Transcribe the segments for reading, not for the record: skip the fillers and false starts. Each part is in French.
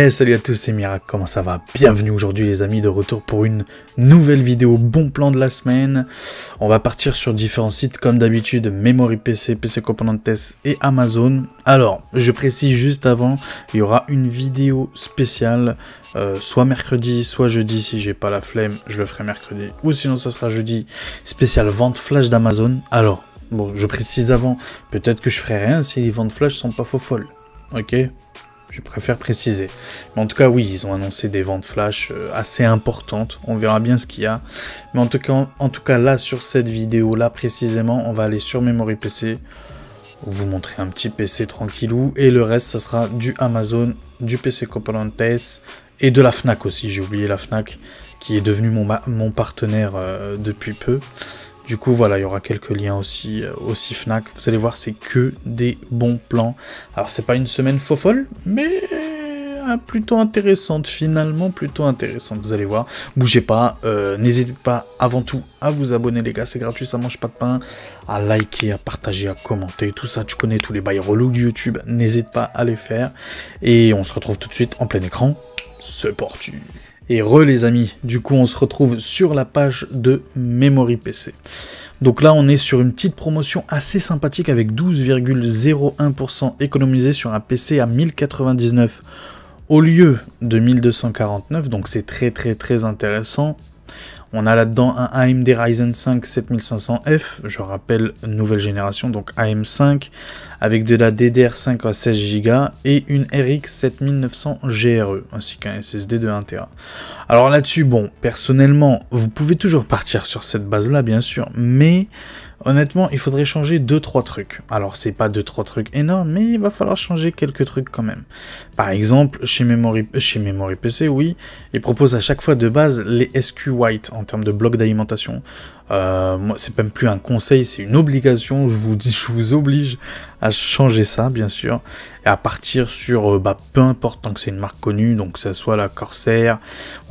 Salut à tous, c'est Mirac, comment ça va? Bienvenue aujourd'hui les amis, de retour pour une nouvelle vidéo bon plan de la semaine. On va partir sur différents sites comme d'habitude, Memory PC, PC Componentes et Amazon. Alors, je précise juste avant, il y aura une vidéo spéciale, soit mercredi, soit jeudi, si j'ai pas la flemme, je le ferai mercredi. Ou sinon ça sera jeudi, spécial vente flash d'Amazon. Alors, bon, je précise avant, peut-être que je ferai rien si les ventes flash sont pas faux folles, ok? Je préfère préciser. Mais en tout cas, oui, ils ont annoncé des ventes flash assez importantes. On verra bien ce qu'il y a. Mais en tout cas, là, sur cette vidéo-là, précisément, on va aller sur Memory PC. Vous montrer un petit PC tranquillou. Et le reste, ça sera du Amazon, du PC Componentes et de la Fnac aussi. J'ai oublié la Fnac, qui est devenue mon partenaire depuis peu. Du coup, voilà, il y aura quelques liens aussi Fnac. Vous allez voir, c'est que des bons plans. Alors, c'est pas une semaine faux folle, mais plutôt intéressante, finalement, plutôt intéressante. Vous allez voir, bougez pas. N'hésitez pas, avant tout, à vous abonner, les gars, c'est gratuit, ça mange pas de pain. À liker, à partager, à commenter, tout ça. Tu connais tous les bails relous de YouTube, n'hésite pas à les faire. Et on se retrouve tout de suite en plein écran. C'est parti. Et les amis, du coup on se retrouve sur la page de Memory PC. Donc là on est sur une petite promotion assez sympathique avec 12,01% économisé sur un PC à 1099 au lieu de 1249, donc c'est très intéressant. On a là-dedans un AMD Ryzen 5 7500F, je rappelle nouvelle génération, donc AM5, avec de la DDR5 à 16 Go et une RX 7900 GRE, ainsi qu'un SSD de 1 Tera. Alors là-dessus, bon, personnellement, vous pouvez toujours partir sur cette base-là, bien sûr, mais honnêtement, il faudrait changer 2-3 trucs. Alors, c'est pas 2-3 trucs énormes, mais il va falloir changer quelques trucs quand même. Par exemple, chez Memory PC, oui, ils proposent à chaque fois de base les SQ White en termes de blocs d'alimentation. Moi, c'est même plus un conseil, c'est une obligation. Je vous oblige à changer ça, bien sûr, et à partir sur, peu importe, tant que c'est une marque connue, donc que ce soit la Corsair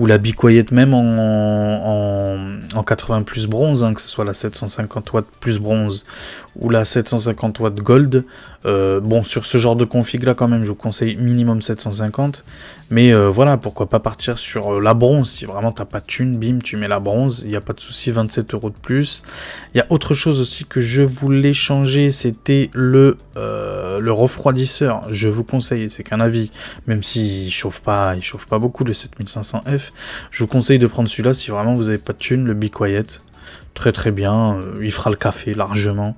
ou la Be Quiet, même en 80 plus bronze, hein, que ce soit la 750 watts plus bronze ou la 750 watts gold. Bon, sur ce genre de config là, quand même, je vous conseille minimum 750, mais voilà, pourquoi pas partir sur la bronze. Si vraiment t'as pas de thune, bim, tu mets la bronze, il n'y a pas de souci, 27 € de plus. Il y a autre chose aussi que je voulais changer, c'était le refroidisseur. Je vous conseille, c'est qu'un avis, même s'il chauffe pas beaucoup, le 7500F, je vous conseille de prendre celui-là si vraiment vous n'avez pas de thune, le Be Quiet. Très bien, il fera le café largement.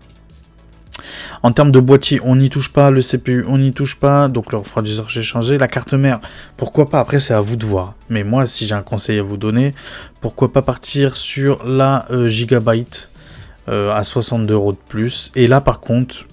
En termes de boîtier, on n'y touche pas, le CPU, on n'y touche pas, donc le refroidisseur j'ai changé, la carte mère, pourquoi pas, après c'est à vous de voir. Mais moi, si j'ai un conseil à vous donner, pourquoi pas partir sur la Gigabyte à 62 € de plus. Et là par contre,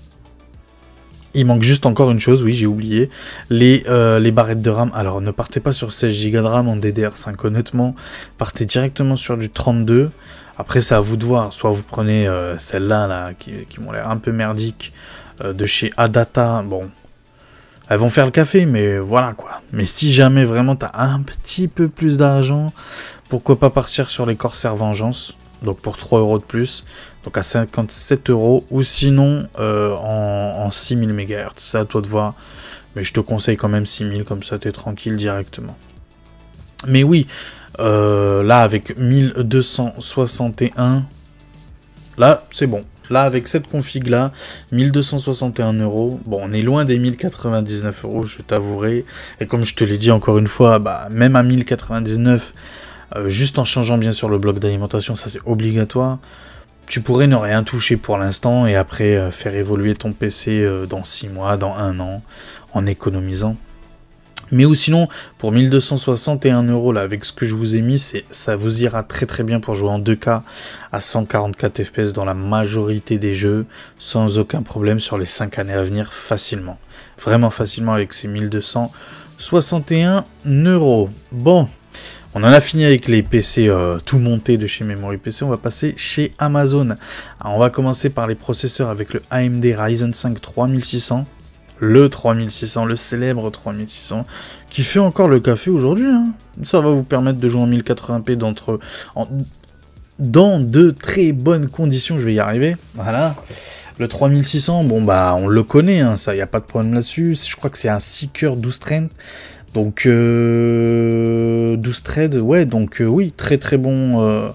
il manque juste encore une chose, oui j'ai oublié, les barrettes de RAM. Alors ne partez pas sur 16 Go de RAM en DDR5, honnêtement, partez directement sur du 32. Après c'est à vous de voir, soit vous prenez celles-là là, qui m'ont l'air un peu merdiques, de chez Adata, bon, elles vont faire le café, mais voilà quoi. Mais si jamais vraiment tu as un petit peu plus d'argent, pourquoi pas partir sur les Corsair Vengeance, donc pour 3 € de plus, donc à 57 €, ou sinon en 6000 MHz, c'est à toi de voir, mais je te conseille quand même 6000, comme ça t'es tranquille directement. Mais oui, là avec 1261, là c'est bon. Là avec cette config là, 1261 €, bon on est loin des 1099 €, je t'avouerai, et comme je te l'ai dit encore une fois, même à 1099, juste en changeant bien sûr le bloc d'alimentation, ça c'est obligatoire, tu pourrais ne rien toucher pour l'instant, et après faire évoluer ton PC dans 6 mois, dans 1 an, en économisant. Mais ou sinon, pour 1261 € là, avec ce que je vous ai mis, ça vous ira très bien pour jouer en 2K à 144 FPS dans la majorité des jeux, sans aucun problème sur les 5 années à venir, facilement. Vraiment facilement avec ces 1261 €. Bon, on en a fini avec les PC tout montés de chez Memory PC, on va passer chez Amazon. Alors, on va commencer par les processeurs avec le AMD Ryzen 5 3600. Le 3600, le célèbre 3600, qui fait encore le café aujourd'hui, hein. Ça va vous permettre de jouer en 1080p dans de très bonnes conditions, je vais y arriver, voilà. Le 3600, bon on le connaît, hein, ça, il n'y a pas de problème là-dessus, je crois que c'est un 6 coeurs 12 strength, Donc 12 threads, ouais, donc oui, très bon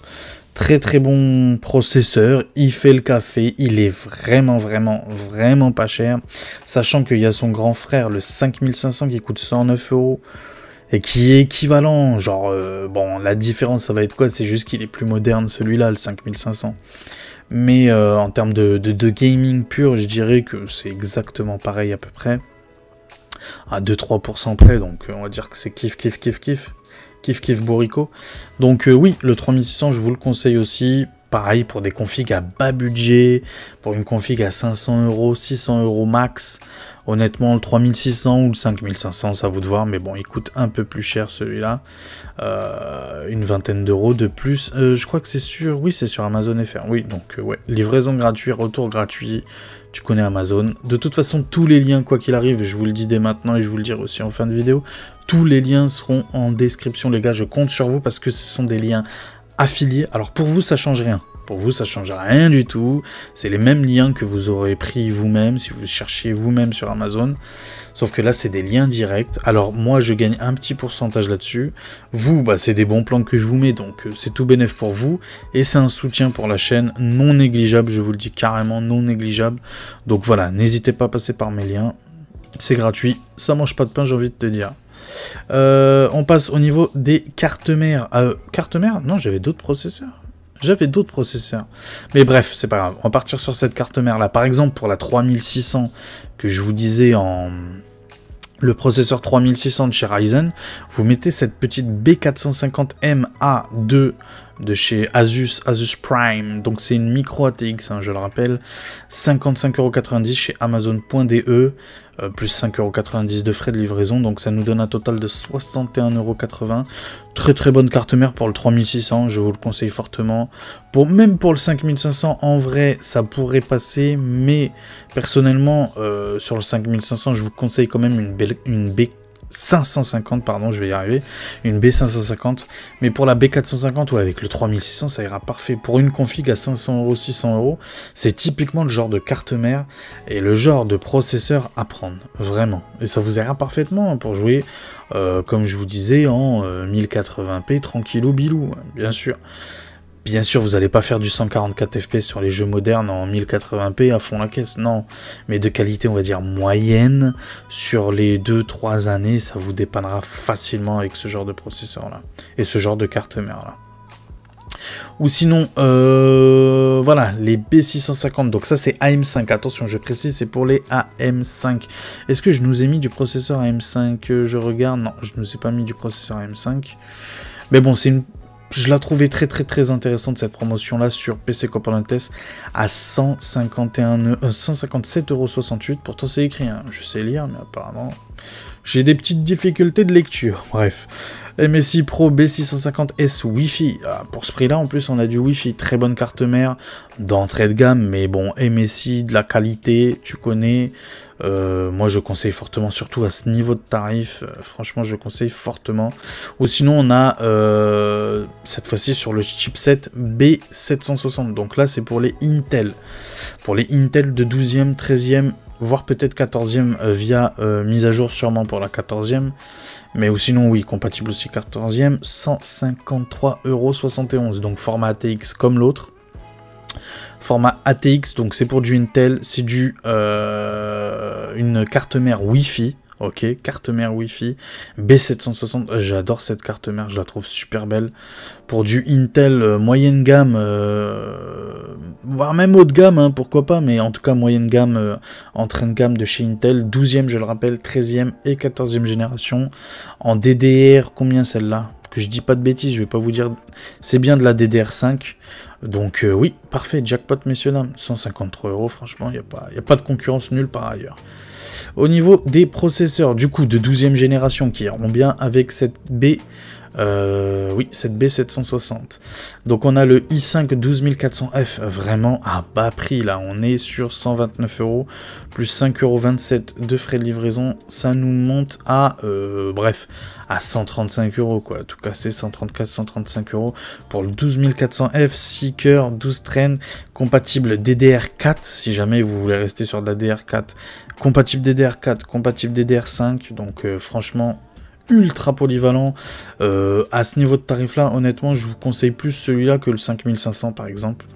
processeur, il fait le café, il est vraiment pas cher, sachant qu'il y a son grand frère, le 5500 qui coûte 109 € et qui est équivalent, genre, bon, la différence ça va être quoi, c'est juste qu'il est plus moderne celui-là, le 5500. Mais en termes de gaming pur, je dirais que c'est exactement pareil à peu près. À 2-3% près, donc on va dire que c'est kiff Borico. Donc oui, le 3600, je vous le conseille aussi. Pareil pour des configs à bas budget, pour une config à 500 €, 600 € max. Honnêtement, le 3600 ou le 5500, ça vous de voir, mais bon, il coûte un peu plus cher celui-là. Une vingtaine d'euros de plus. Je crois que c'est sur... Oui, c'est sur Amazon FR. Oui, donc ouais, livraison gratuite, retour gratuit. Tu connais Amazon. De toute façon, tous les liens, quoi qu'il arrive, je vous le dis dès maintenant et je vous le dirai aussi en fin de vidéo, tous les liens seront en description, les gars. Je compte sur vous parce que ce sont des liens affiliés. Alors pour vous, ça change rien. Pour vous, ça ne change rien du tout. C'est les mêmes liens que vous aurez pris vous-même, si vous cherchiez vous-même sur Amazon. Sauf que là, c'est des liens directs. Alors, moi, je gagne un petit pourcentage là-dessus. Vous, bah, c'est des bons plans que je vous mets, donc c'est tout bénef pour vous. Et c'est un soutien pour la chaîne non négligeable, je vous le dis carrément, non négligeable. Donc voilà, n'hésitez pas à passer par mes liens. C'est gratuit, ça mange pas de pain, j'ai envie de te dire. On passe au niveau des cartes mères. Cartes mères? Non, j'avais d'autres processeurs. Mais bref, c'est pas grave. On va partir sur cette carte mère là. Par exemple, pour la 3600 que je vous disais en... Le processeur 3600 de chez Ryzen, vous mettez cette petite B450MA2 de chez Asus Prime. Donc c'est une micro ATX, hein, je le rappelle. 55,90 € chez Amazon.de, plus 5,90 € de frais de livraison. Donc ça nous donne un total de 61,80 €. Très bonne carte mère pour le 3600, je vous le conseille fortement. Même pour le 5500, en vrai, ça pourrait passer. Mais personnellement, sur le 5500, je vous conseille quand même une B550, pardon, je vais y arriver, une B550, mais pour la B450, ouais, avec le 3600, ça ira parfait. Pour une config à 500 €, 600 €, c'est typiquement le genre de carte mère et le genre de processeur à prendre, vraiment. Et ça vous ira parfaitement hein, pour jouer, comme je vous disais, en 1080p, tranquillou bilou, hein, bien sûr. Bien sûr, vous n'allez pas faire du 144 FPS sur les jeux modernes en 1080p à fond la caisse, non. Mais de qualité, on va dire, moyenne, sur les 2-3 années, ça vous dépannera facilement avec ce genre de processeur-là. Et ce genre de carte mère-là. Ou sinon, voilà, les B650, donc ça c'est AM5, attention, je précise, c'est pour les AM5. Est-ce que je nous ai mis du processeur AM5? Je regarde, non, je ne nous ai pas mis du processeur AM5. Mais bon, c'est une... Je la trouvais très intéressante cette promotion là sur PC Componentes à 157,68 €. Pourtant c'est écrit, hein. Je sais lire mais apparemment j'ai des petites difficultés de lecture. Bref, MSI Pro B650S Wi-Fi. Pour ce prix là en plus on a du Wi-Fi, très bonne carte mère d'entrée de gamme, mais bon MSI de la qualité, tu connais. Moi je conseille fortement, surtout à ce niveau de tarif, franchement je conseille fortement. Ou sinon on a cette fois-ci sur le chipset B760, donc là c'est pour les Intel de 12e, 13e, voire peut-être 14e via mise à jour sûrement pour la 14e, mais ou sinon oui, compatible aussi 14e, 153,71 €, donc format ATX comme l'autre. Format ATX, donc c'est pour du Intel, c'est du une carte mère Wi-Fi, ok, carte mère Wi-Fi B760, j'adore cette carte mère, je la trouve super belle. Pour du Intel moyenne gamme, voire même haut de gamme, hein, pourquoi pas, mais en tout cas moyenne gamme, entrée de gamme de chez Intel, 12e je le rappelle, 13e et 14e génération, en DDR, combien celle-là? Que je dis pas de bêtises, je vais pas vous dire, c'est bien de la DDR5, donc oui, parfait, jackpot messieurs dames, 153 €, franchement, il n'y a pas de concurrence nulle par ailleurs. Au niveau des processeurs, du coup, de 12e génération, qui iront bien avec cette cette B760. Donc on a le i5 12400F, vraiment à bas prix, là, on est sur 129 €, plus 5,27 € de frais de livraison, ça nous monte à, bref, à 135 €, quoi, tout casser, 134-135 € pour le 12400F, 6 cœurs, 12 traînes, compatible DDR4, si jamais vous voulez rester sur de la DDR4, compatible DDR4, compatible DDR5, donc franchement, ultra polyvalent. À ce niveau de tarif-là, honnêtement, je vous conseille plus celui-là que le 5500 par exemple.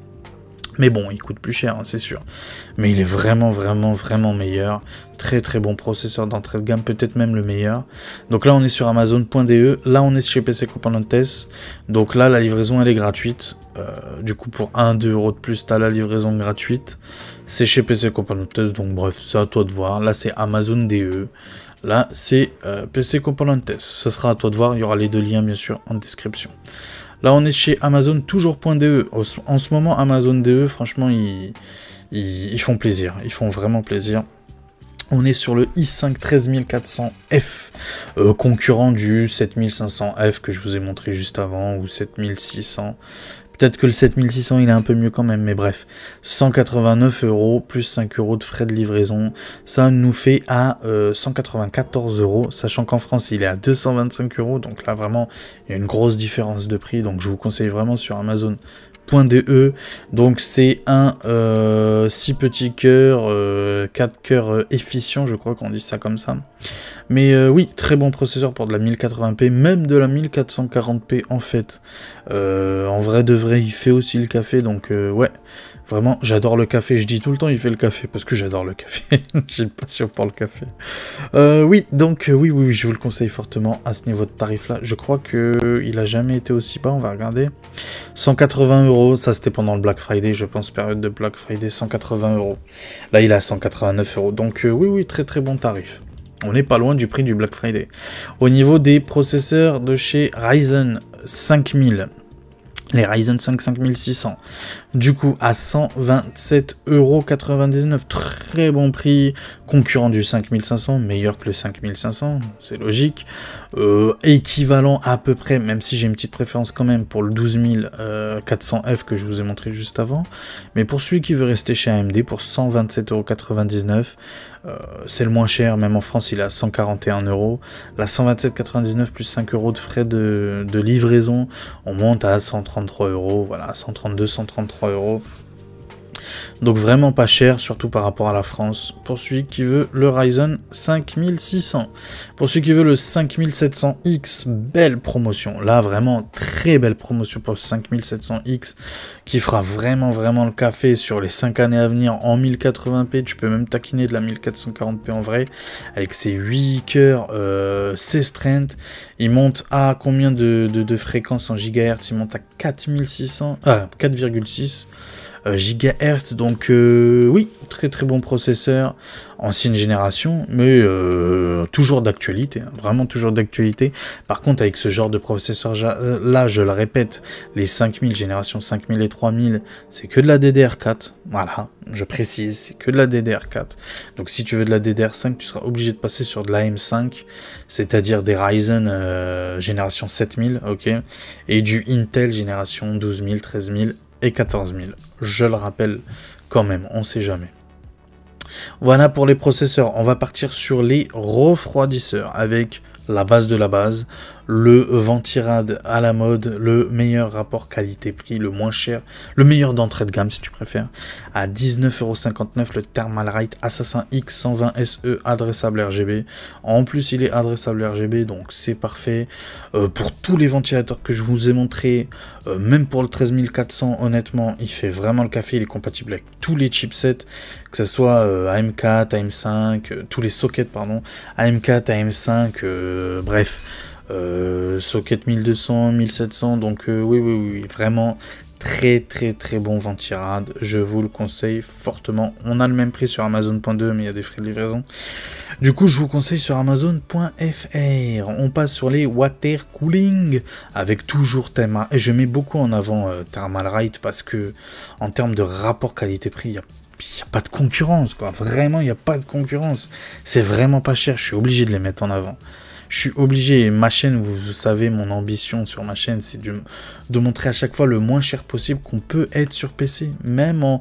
Mais bon, il coûte plus cher, hein, c'est sûr. Mais il est vraiment, vraiment, vraiment meilleur. Très, très bon processeur d'entrée de gamme, peut-être même le meilleur. Donc là, on est sur Amazon.de. Là, on est chez PC Componentes. Donc là, la livraison, elle est gratuite. Du coup, pour 1-2 € de plus, tu as la livraison gratuite. C'est chez PC Componentes. Donc bref, c'est à toi de voir. Là, c'est Amazon.de. Là, c'est PC Componentes. Ce sera à toi de voir. Il y aura les deux liens, bien sûr, en description. Là, on est chez Amazon, toujours.de. En ce moment, Amazon.de, franchement, ils font plaisir. Ils font vraiment plaisir. On est sur le i5 13400F, concurrent du 7500F que je vous ai montré juste avant, ou 7600. Peut-être que le 7600 il est un peu mieux quand même, mais bref. 189 € plus 5 € de frais de livraison. Ça nous fait à 194 €, sachant qu'en France il est à 225 €. Donc là vraiment il y a une grosse différence de prix. Donc je vous conseille vraiment sur Amazon.de. Donc c'est un 6 petits cœurs, 4 cœurs efficient, je crois qu'on dit ça comme ça. Mais oui, très bon processeur pour de la 1080p, même de la 1440p en fait. En vrai de vrai, il fait aussi le café, donc ouais, vraiment, j'adore le café. Je dis tout le temps, il fait le café, parce que j'adore le café. J'ai une passion pour le café. Oui, donc oui, je vous le conseille fortement à ce niveau de tarif-là. Je crois qu'il a jamais été aussi bas, on va regarder. 180 €, ça c'était pendant le Black Friday, je pense, période de Black Friday, 180 €. Là, il est à 189 €, donc oui, très très bon tarif. On n'est pas loin du prix du Black Friday. Au niveau des processeurs de chez Ryzen 5000, les Ryzen 5 5600, du coup à 127,99 €, très bon prix, concurrent du 5500, meilleur que le 5500, c'est logique, équivalent à peu près, même si j'ai une petite préférence quand même pour le 12400F que je vous ai montré juste avant, mais pour celui qui veut rester chez AMD, pour 127,99 €, c'est le moins cher, même en France il est à 141 €, la 127,99 plus 5 € de frais de livraison, on monte à 133 €, voilà, 132, 133 €. Donc vraiment pas cher, surtout par rapport à la France, pour celui qui veut le Ryzen 5600. Pour celui qui veut le 5700X, belle promotion. Là, vraiment, très belle promotion pour le 5700X, qui fera vraiment le café sur les 5 années à venir en 1080p. Tu peux même taquiner de la 1440p en vrai, avec ses 8 cœurs, 16 30. Il monte à combien de fréquences en gigahertz? Il monte à 4,6 gigahertz, donc oui, très bon processeur, ancienne génération, mais toujours d'actualité, hein, vraiment toujours d'actualité. Par contre, avec ce genre de processeur là, je le répète, les 5000, génération 5000 et 3000, c'est que de la DDR4, voilà, je précise, c'est que de la DDR4. Donc si tu veux de la DDR5, tu seras obligé de passer sur de la M5, c'est-à-dire des Ryzen génération 7000, ok, et du Intel génération 12000, 13000 et 14000. Je le rappelle quand même, on sait jamais. Voilà pour les processeurs. On va partir sur les refroidisseurs avec la base de la base, le Ventirad à la mode, le meilleur rapport qualité-prix, le moins cher, le meilleur d'entrée de gamme si tu préfères, à 19,59 €, le Thermalright Assassin X120 SE adressable RGB. En plus, il est adressable RGB, donc c'est parfait. Pour tous les ventilateurs que je vous ai montré, même pour le 13400, honnêtement, il fait vraiment le café. Il est compatible avec tous les chipsets, que ce soit AM4, AM5, tous les sockets, pardon, AM4, AM5, bref. Socket 1200, 1700, donc oui, vraiment très bon Ventirad, je vous le conseille fortement. On a le même prix sur Amazon.de, mais il y a des frais de livraison. Du coup, je vous conseille sur Amazon.fr. On passe sur les water cooling avec toujours Thermal. Et je mets beaucoup en avant Thermalright parce que en termes de rapport qualité-prix, il n'y a pas de concurrence, quoi. Vraiment, il n'y a pas de concurrence. C'est vraiment pas cher. Je suis obligé de les mettre en avant. Je suis obligé, ma chaîne, vous savez, mon ambition sur ma chaîne, c'est de montrer à chaque fois le moins cher possible qu'on peut être sur PC. Même en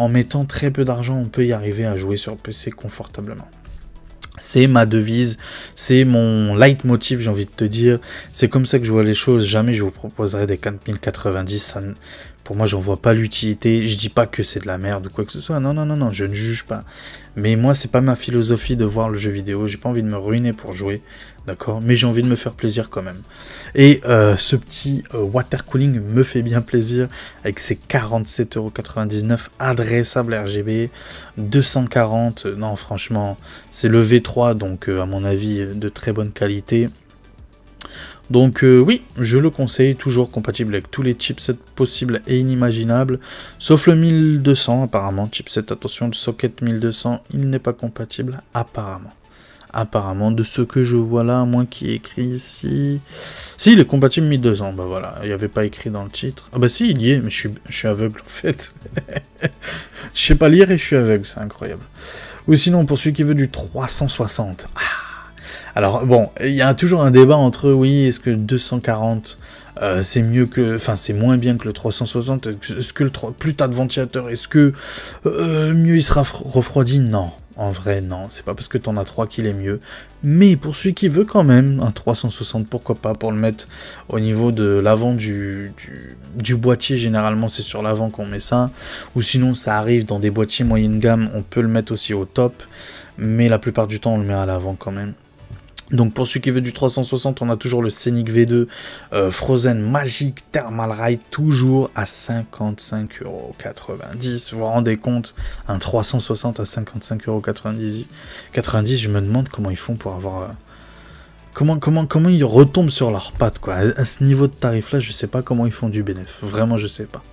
mettant très peu d'argent, on peut y arriver à jouer sur PC confortablement. C'est ma devise, c'est mon leitmotiv, j'ai envie de te dire. C'est comme ça que je vois les choses. Jamais je vous proposerai des 4090. Pour moi, j'en vois pas l'utilité. Je dis pas que c'est de la merde ou quoi que ce soit. Non, non, non, non, je ne juge pas. Mais moi, c'est pas ma philosophie de voir le jeu vidéo. J'ai pas envie de me ruiner pour jouer, d'accord? Mais j'ai envie de me faire plaisir quand même. Et ce petit water cooling me fait bien plaisir avec ses 47,99 € adressable RGB, 240. Non, franchement, c'est le V3, donc à mon avis, de très bonne qualité. Donc oui, je le conseille, toujours compatible avec tous les chipsets possibles et inimaginables, sauf le 1200 apparemment, chipset, attention, le socket 1200, il n'est pas compatible apparemment. Apparemment, de ce que je vois là, à moins qu'il y ait écrit ici... Si, il est compatible 1200, bah voilà, il n'y avait pas écrit dans le titre. Ah bah si, il y est, mais je suis aveugle en fait. Je sais pas lire et je suis aveugle, c'est incroyable. Ou sinon, pour celui qui veut du 360... Alors bon, il y a toujours un débat entre oui, est-ce que 240 c'est mieux que, enfin c'est moins bien que le 360, est-ce que plus t'as de ventilateur, est-ce que mieux il sera refroidi? Non, en vrai non, c'est pas parce que t'en as 3 qu'il est mieux, mais pour celui qui veut quand même un 360, pourquoi pas, pour le mettre au niveau de l'avant du boîtier, généralement c'est sur l'avant qu'on met ça, ou sinon ça arrive dans des boîtiers moyenne gamme, on peut le mettre aussi au top, mais la plupart du temps on le met à l'avant quand même. Donc pour celui qui veut du 360, on a toujours le Scenic V2 Frozen Magic Thermal Ride, toujours à 55,90 €. Vous vous rendez compte, un 360 à 55,90 €. Je me demande comment ils font pour avoir... Comment ils retombent sur leurs pattes, quoi. À ce niveau de tarif-là, je sais pas comment ils font du bénéfice. Vraiment, je sais pas.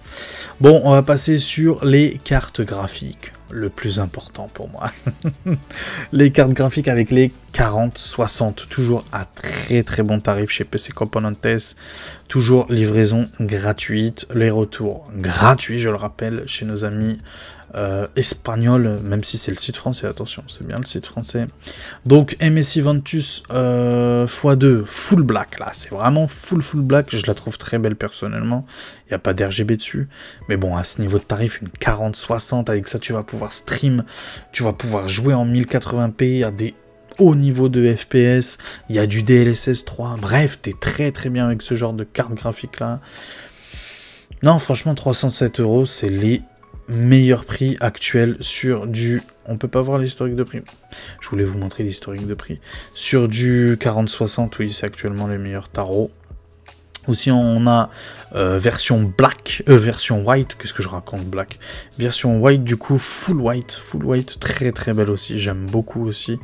Bon, on va passer sur les cartes graphiques. Le plus important pour moi. Les cartes graphiques avec les 4060. Toujours à très très bon tarif chez PC Componentes. Toujours livraison gratuite. Les retours gratuits, je le rappelle, chez nos amis espagnols. Même si c'est le site français, attention, c'est bien le site français. Donc MSI Ventus x2 full black. Là, c'est vraiment full black. Je la trouve très belle personnellement. Il n'y a pas d'RGB dessus. Mais bon, à ce niveau de tarif, une 4060, avec ça, tu vas pouvoir stream. Tu vas pouvoir jouer en 1080p à des hauts niveaux de FPS. Il y a du DLSS 3. Bref, t'es très très bien avec ce genre de carte graphique là. Non, franchement, 307 €, c'est les meilleurs prix actuels sur du... On peut pas voir l'historique de prix. Je voulais vous montrer l'historique de prix. Sur du 4060, oui, c'est actuellement les meilleurs tarots. Aussi, on a version black, version white, qu'est-ce que je raconte, black. Version white, du coup, full white, très très belle aussi, j'aime beaucoup aussi.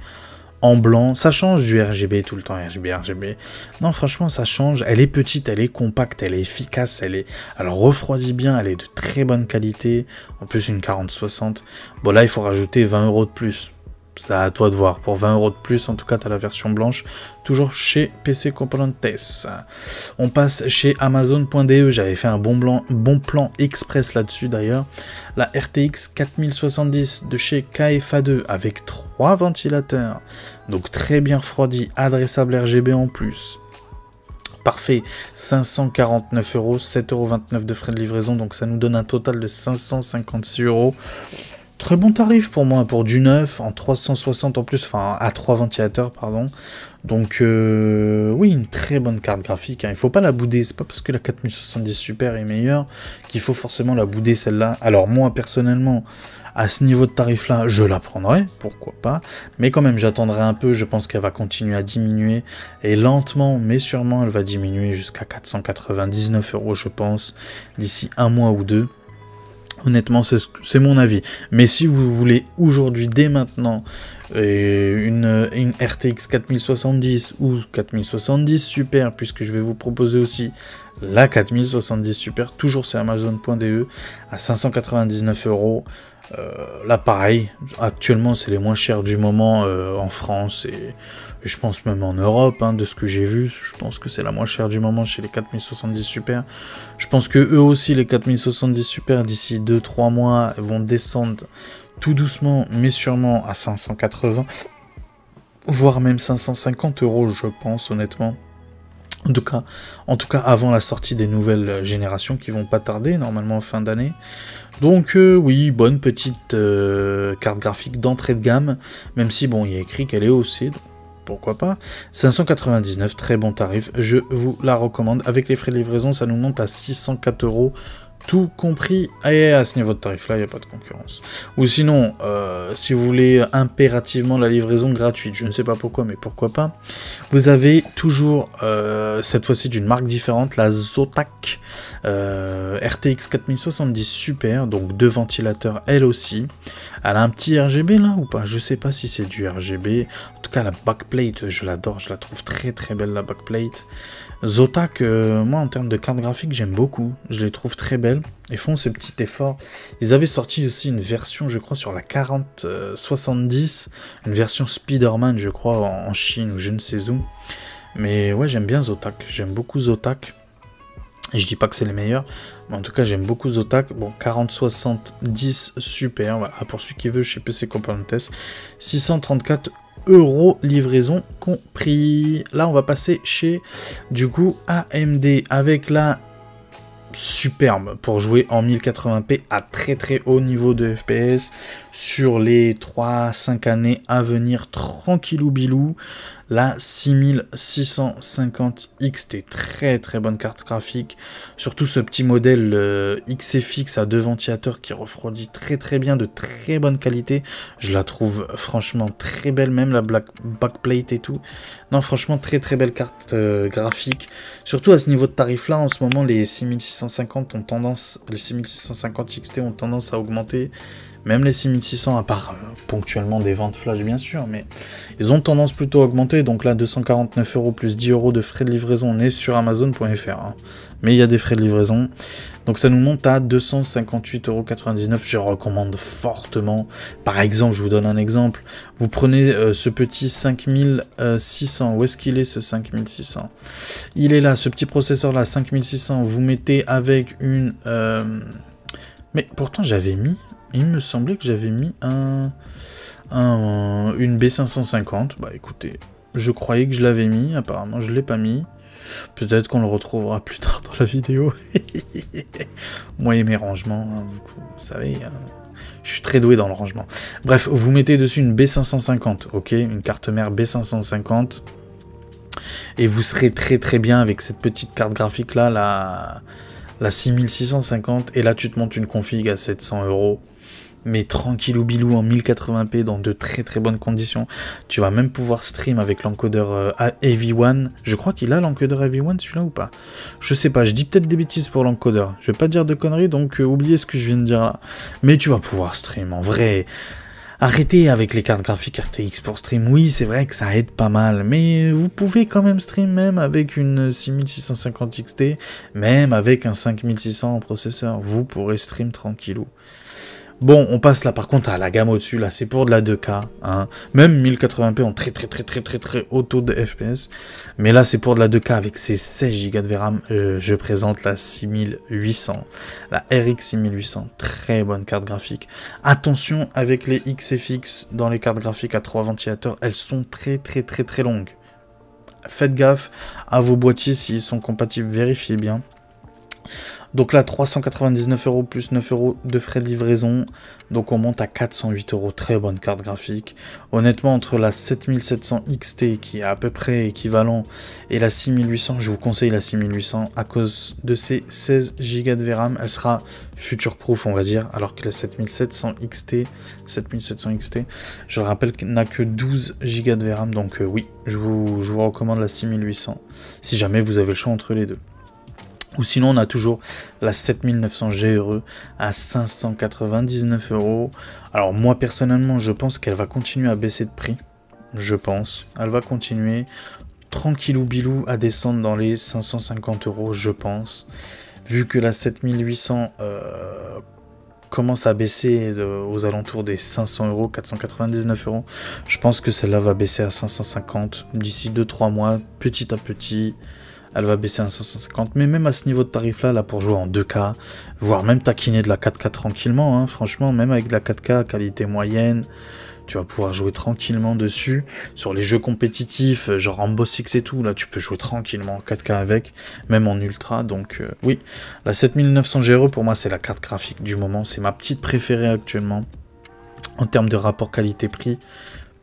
En blanc, ça change du RGB tout le temps, RGB. Non, franchement, ça change. Elle est petite, elle est compacte, elle est efficace, elle refroidit bien, elle est de très bonne qualité. En plus, une 4060. Bon, là, il faut rajouter 20 € de plus. C'est à toi de voir. Pour 20 € de plus, en tout cas, tu as la version blanche. Toujours chez PC Componentes. On passe chez Amazon.de. J'avais fait un bon plan express là-dessus d'ailleurs. La RTX 4070 de chez KFA2 avec 3 ventilateurs. Donc très bien refroidi. Adressable RGB en plus. Parfait, 549 €, 7,29 € de frais de livraison. Donc ça nous donne un total de 556 €. Très bon tarif pour moi, pour du neuf, en 360 en plus, enfin à 3 ventilateurs, pardon. Donc oui, une très bonne carte graphique, hein. Il ne faut pas la bouder, c'est pas parce que la 4070 Super est meilleure qu'il faut forcément la bouder celle-là. Alors moi, personnellement, à ce niveau de tarif-là, je la prendrai, pourquoi pas. Mais quand même, j'attendrai un peu, je pense qu'elle va continuer à diminuer. Et lentement, mais sûrement, elle va diminuer jusqu'à 499 €, je pense, d'ici un mois ou deux. Honnêtement, c'est mon avis. Mais si vous voulez aujourd'hui, dès maintenant, une RTX 4070 ou 4070 Super, puisque je vais vous proposer aussi la 4070 Super, toujours sur Amazon.de, à 599 €. Là, pareil, actuellement, c'est les moins chers du moment en France et je pense même en Europe, hein, de ce que j'ai vu. Je pense que c'est la moins chère du moment chez les 4070 Super. Je pense que eux aussi, les 4070 Super, d'ici 2-3 mois, vont descendre tout doucement, mais sûrement à 580, voire même 550 €, je pense, honnêtement. En tout cas, avant la sortie des nouvelles générations qui vont pas tarder, normalement en fin d'année. Donc oui, bonne petite carte graphique d'entrée de gamme, même si bon, il y a écrit qu'elle est haussée, donc pourquoi pas. 599, très bon tarif, je vous la recommande. Avec les frais de livraison, ça nous monte à 604 €, tout compris. Et à ce niveau de tarif-là, il n'y a pas de concurrence. Ou sinon, si vous voulez impérativement la livraison gratuite, je ne sais pas pourquoi, mais pourquoi pas, vous avez toujours, cette fois-ci d'une marque différente, la Zotac RTX 4070 Super, donc 2 ventilateurs elle aussi. Elle a un petit RGB là ou pas? Je sais pas si c'est du RGB. En tout cas, la backplate, je l'adore, je la trouve très très belle la backplate. Zotac, moi en termes de carte graphique, j'aime beaucoup. Je les trouve très belles. Ils font ce petit effort. Ils avaient sorti aussi une version, je crois, sur la 4070. Une version Spider-Man, je crois, en Chine ou je ne sais où. Mais ouais, j'aime bien Zotac. J'aime beaucoup Zotac. Et je dis pas que c'est les meilleurs, mais en tout cas j'aime beaucoup Zotac. Bon, 4070 super, voilà, pour celui qui veut chez PC Componentes, 634 € livraison compris. Là on va passer chez du coup AMD avec la superbe pour jouer en 1080p à très très haut niveau de FPS sur les 3-5 années à venir, tranquillou bilou. La 6650 XT, très très bonne carte graphique, surtout ce petit modèle XFX à 2 ventilateurs qui refroidit très très bien, de très bonne qualité. Je la trouve franchement très belle, même la backplate et tout. Non, franchement très très belle carte graphique, surtout à ce niveau de tarif là. En ce moment les 6650 ont tendance, les 6650 XT ont tendance à augmenter. Même les 6600, à part ponctuellement des ventes flash bien sûr, mais ils ont tendance plutôt à augmenter. Donc là, 249 € plus 10 € de frais de livraison. On est sur Amazon.fr, hein. Mais il y a des frais de livraison. Donc ça nous monte à 258,99 €. Je recommande fortement. Par exemple, je vous donne un exemple. Vous prenez ce petit 5600. Où est-ce qu'il est ce 5600? Il est là, ce petit processeur là, 5600. Vous mettez avec une... Mais pourtant j'avais mis... Il me semblait que j'avais mis une B550. Bah écoutez, je croyais que je l'avais mis. Apparemment, je ne l'ai pas mis. Peut-être qu'on le retrouvera plus tard dans la vidéo. Moi et mes rangements, hein, vous savez, je suis très doué dans le rangement. Bref, vous mettez dessus une B550, ok, une carte mère B550. Et vous serez très très bien avec cette petite carte graphique là, la 6650. Et là, tu te montes une config à 700 €. Mais tranquillou bilou en 1080p dans de très très bonnes conditions. Tu vas même pouvoir stream avec l'encodeur AV1. Je crois qu'il a l'encodeur AV1 celui-là ou pas? Je sais pas, je dis peut-être des bêtises pour l'encodeur. Je vais pas dire de conneries, donc oubliez ce que je viens de dire là. Mais tu vas pouvoir stream en vrai. Arrêtez avec les cartes graphiques RTX pour stream. Oui, c'est vrai que ça aide pas mal, mais vous pouvez quand même stream même avec une 6650 XT, même avec un 5600 en processeur. Vous pourrez stream tranquillou. Bon, on passe là par contre à la gamme au-dessus, là c'est pour de la 2K, hein. Même 1080p en très haut taux de FPS, mais là c'est pour de la 2K avec ses 16 Go de VRAM. Je présente la 6800, la RX 6800, très bonne carte graphique. Attention avec les XFX dans les cartes graphiques à 3 ventilateurs, elles sont très longues. Faites gaffe à vos boîtiers s'ils sont compatibles, vérifiez bien. Donc là, 399 € plus 9 € de frais de livraison. Donc on monte à 408 €. Très bonne carte graphique. Honnêtement, entre la 7700 XT, qui est à peu près équivalent, et la 6800, je vous conseille la 6800 à cause de ses 16 Go de VRAM. Elle sera future-proof, on va dire, alors que la 7700 XT, je le rappelle, n'a que 12 Go de VRAM. Donc oui, je vous recommande la 6800, si jamais vous avez le choix entre les deux. Ou sinon, on a toujours la 7900 GRE à 599 €. Alors moi, personnellement, je pense qu'elle va continuer à baisser de prix. Je pense. Elle va continuer tranquillou bilou à descendre dans les 550 €, je pense. Vu que la 7800 commence à baisser aux alentours des 500 €, 499 €. Je pense que celle-là va baisser à 550 d'ici 2-3 mois, petit à petit. Elle va baisser à 550, mais même à ce niveau de tarif là, pour jouer en 2K, voire même taquiner de la 4K tranquillement, hein, franchement, même avec de la 4K qualité moyenne, tu vas pouvoir jouer tranquillement dessus. Sur les jeux compétitifs, genre Rainbow Six et tout, là tu peux jouer tranquillement en 4K avec, même en ultra. Donc oui, la 7900 GRE pour moi c'est la carte graphique du moment, c'est ma petite préférée actuellement en termes de rapport qualité-prix.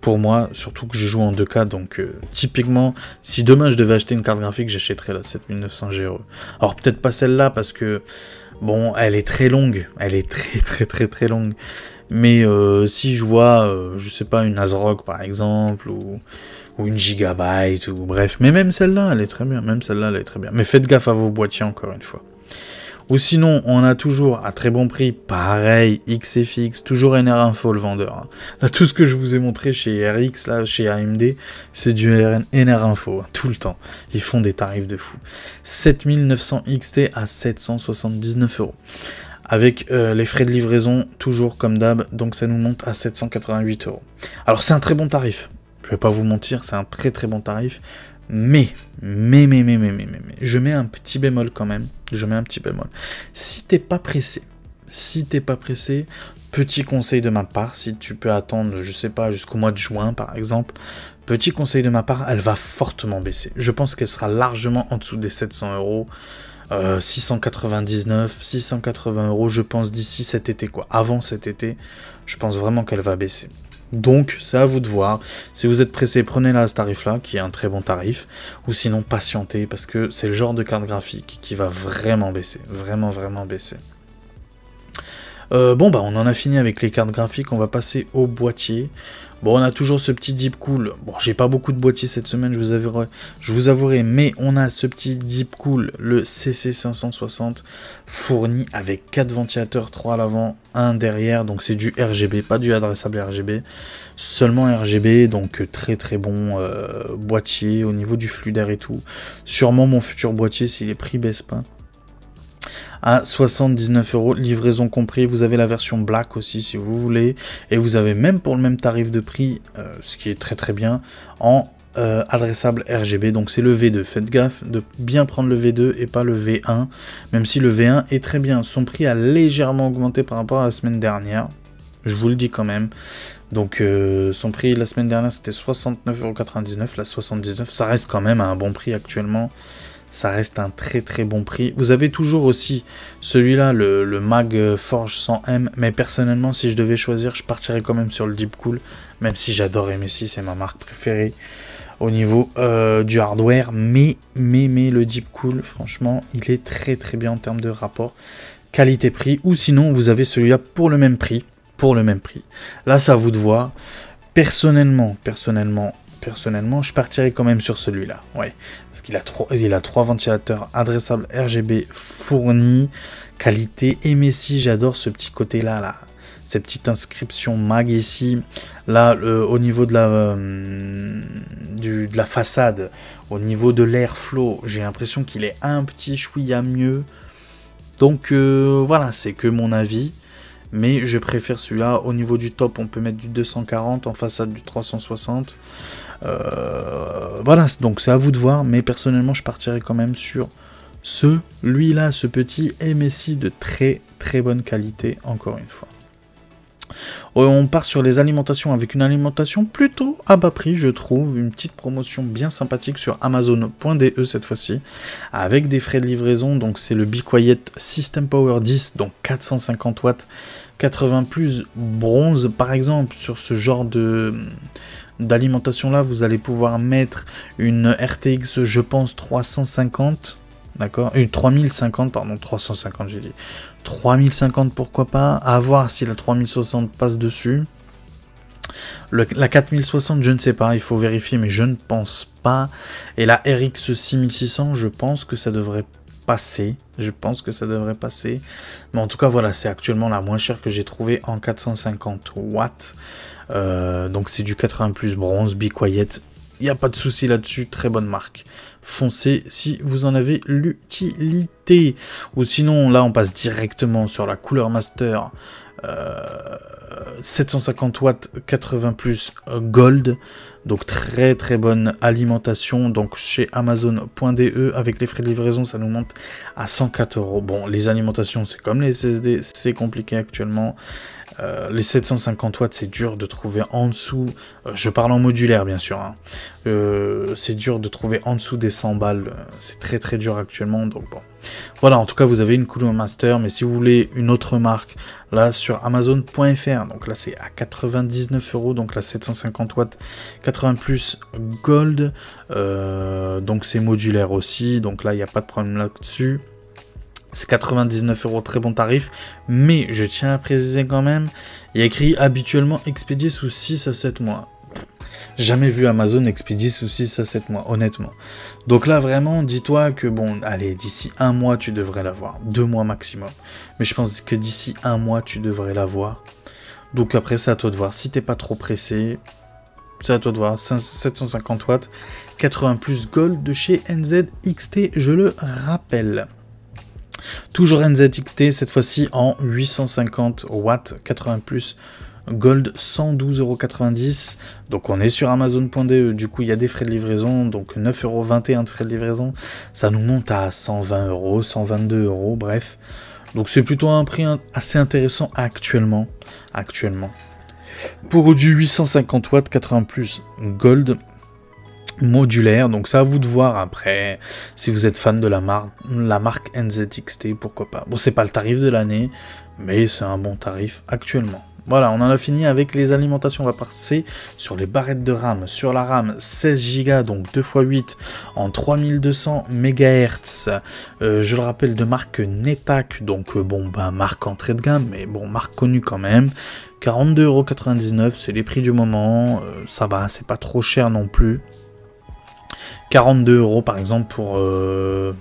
Pour moi, surtout que je joue en 2K, donc typiquement, si demain je devais acheter une carte graphique, j'achèterais la 7900 GRE. Alors peut-être pas celle-là, parce que Bon, elle est très longue, elle est très longue. Mais si je vois, je sais pas, une ASRock par exemple, ou une Gigabyte, ou bref. Mais même celle-là, elle est très bien, même celle-là, elle est très bien. Mais faites gaffe à vos boîtiers, encore une fois. Ou sinon, on a toujours, à très bon prix, pareil, XFX, toujours NR Info le vendeur. Hein. Là, tout ce que je vous ai montré chez RX, là, chez AMD, c'est du NR Info, hein, tout le temps. Ils font des tarifs de fou. 7900 XT à 779 €. Avec les frais de livraison, toujours comme d'hab, donc ça nous monte à 788 €. Alors, c'est un très bon tarif. Je vais pas vous mentir, c'est un très bon tarif. Mais, je mets un petit bémol quand même. Je mets un petit bémol. Si t'es pas pressé, petit conseil de ma part, si tu peux attendre, je sais pas, jusqu'au mois de juin par exemple, petit conseil de ma part, elle va fortement baisser. Je pense qu'elle sera largement en dessous des 700 €. 699, 680 €, je pense d'ici cet été quoi. Avant cet été, je pense vraiment qu'elle va baisser. Donc, c'est à vous de voir. Si vous êtes pressé, prenez-la à ce tarif-là, qui est un très bon tarif. Ou sinon, patientez, parce que c'est le genre de carte graphique qui va vraiment baisser. Vraiment baisser. Bon, bah, on en a fini avec les cartes graphiques. On va passer au boîtier. Bon, on a toujours ce petit Deepcool. Bon, j'ai pas beaucoup de boîtiers cette semaine, je vous avouerai, mais on a ce petit Deepcool, le CC560, fourni avec 4 ventilateurs, 3 à l'avant, 1 derrière. Donc c'est du RGB, pas du adressable RGB, seulement RGB. Donc très bon boîtier au niveau du flux d'air et tout. Sûrement mon futur boîtier si les prix baissent pas. À 79 €, livraison compris. Vous avez la version black aussi si vous voulez, et vous avez même pour le même tarif de prix, ce qui est très bien, en adressable RGB, donc c'est le V2. Faites gaffe de bien prendre le V2 et pas le V1, même si le V1 est très bien. Son prix a légèrement augmenté par rapport à la semaine dernière, je vous le dis quand même. Donc son prix la semaine dernière c'était 69,99 €, là 79 €, ça reste quand même à un bon prix actuellement. Ça reste un très bon prix. Vous avez toujours aussi celui-là, le Mag Forge 100M. Mais personnellement, si je devais choisir, je partirais quand même sur le Deepcool. Même si j'adore MSI, c'est ma marque préférée au niveau du hardware. Mais le Deepcool, franchement, il est très bien en termes de rapport qualité-prix. Ou sinon, vous avez celui-là pour le même prix. Là, c'est à vous de voir. Personnellement, je partirais quand même sur celui-là, ouais, parce qu'il a 3 ventilateurs adressables RGB fournis, qualité MSI, j'adore ce petit côté-là, là, cette petite inscription mag ici, là, au niveau de la façade, au niveau de l'airflow, j'ai l'impression qu'il est un petit chouïa mieux, donc voilà, c'est que mon avis. Mais je préfère celui-là. Au niveau du top, on peut mettre du 240, en façade du 360. Voilà, donc c'est à vous de voir. Mais personnellement, je partirai quand même sur celui-là, ce petit MSI de très bonne qualité, encore une fois. On part sur les alimentations avec une alimentation plutôt à bas prix, je trouve. Une petite promotion bien sympathique sur Amazon.de cette fois-ci, avec des frais de livraison. Donc c'est le Be Quiet System Power 10, donc 450 watts, 80 plus bronze. Par exemple, sur ce genre d'alimentation là, vous allez pouvoir mettre une RTX, je pense, 350. D'accord, 3050, pardon, 350 j'ai dit. 3050 pourquoi pas, à voir si la 3060 passe dessus. La 4060 je ne sais pas, il faut vérifier mais je ne pense pas. Et la RX 6600 je pense que ça devrait passer. Mais en tout cas voilà, c'est actuellement la moins chère que j'ai trouvée en 450 watts. Donc c'est du 80 plus bronze, Be Quiet. Il n'y a pas de souci là-dessus, très bonne marque. Foncez si vous en avez l'utilité. Ou sinon, là, on passe directement sur la Cooler Master 750 watts, 80 plus Gold. Donc très bonne alimentation. Donc chez Amazon.de, avec les frais de livraison, ça nous monte à 104 €. Bon, les alimentations, c'est comme les SSD, c'est compliqué actuellement. Les 750 watts, c'est dur de trouver en dessous. Je parle en modulaire, bien sûr. Hein. C'est dur de trouver en dessous des 100 balles. C'est très dur actuellement. Donc bon. Voilà, en tout cas, vous avez une Cooler Master. Mais si vous voulez une autre marque, là, sur Amazon.fr. Donc là, c'est à 99 €. Donc là, 750 watts, 80 plus Gold. Donc c'est modulaire aussi. Donc là, il n'y a pas de problème là-dessus. C'est 99 €, très bon tarif, mais je tiens à préciser quand même, il y a écrit habituellement expédié sous 6 à 7 mois. Jamais vu Amazon expédier sous 6 à 7 mois, honnêtement. Donc là, vraiment, dis-toi que, bon, allez, d'ici 1 mois, tu devrais l'avoir. 2 mois maximum. Mais je pense que d'ici 1 mois, tu devrais l'avoir. Donc après, c'est à toi de voir. Si t'es pas trop pressé, c'est à toi de voir. 750 watts, 80 plus Gold de chez NZXT, je le rappelle. Toujours NZXT, cette fois-ci en 850 watts, 80 plus Gold, 112,90 €. Donc on est sur Amazon.de, du coup il y a des frais de livraison, donc 9,21 € de frais de livraison. Ça nous monte à 120 €, 122 €, bref. Donc c'est plutôt un prix assez intéressant actuellement. Pour du 850 watts, 80 plus Gold, modulaire, donc c'est à vous de voir après si vous êtes fan de la marque NZXT, pourquoi pas. Bon, c'est pas le tarif de l'année, mais c'est un bon tarif actuellement. Voilà, on en a fini avec les alimentations. On va passer sur les barrettes de RAM. Sur la RAM, 16 Go, donc 2x8 en 3200 MHz. Je le rappelle, de marque Netac, donc bon, bah marque entrée de gamme, mais bon, marque connue quand même. 42,99 €, c'est les prix du moment. Ça va, c'est pas trop cher non plus. 42 € par exemple pour le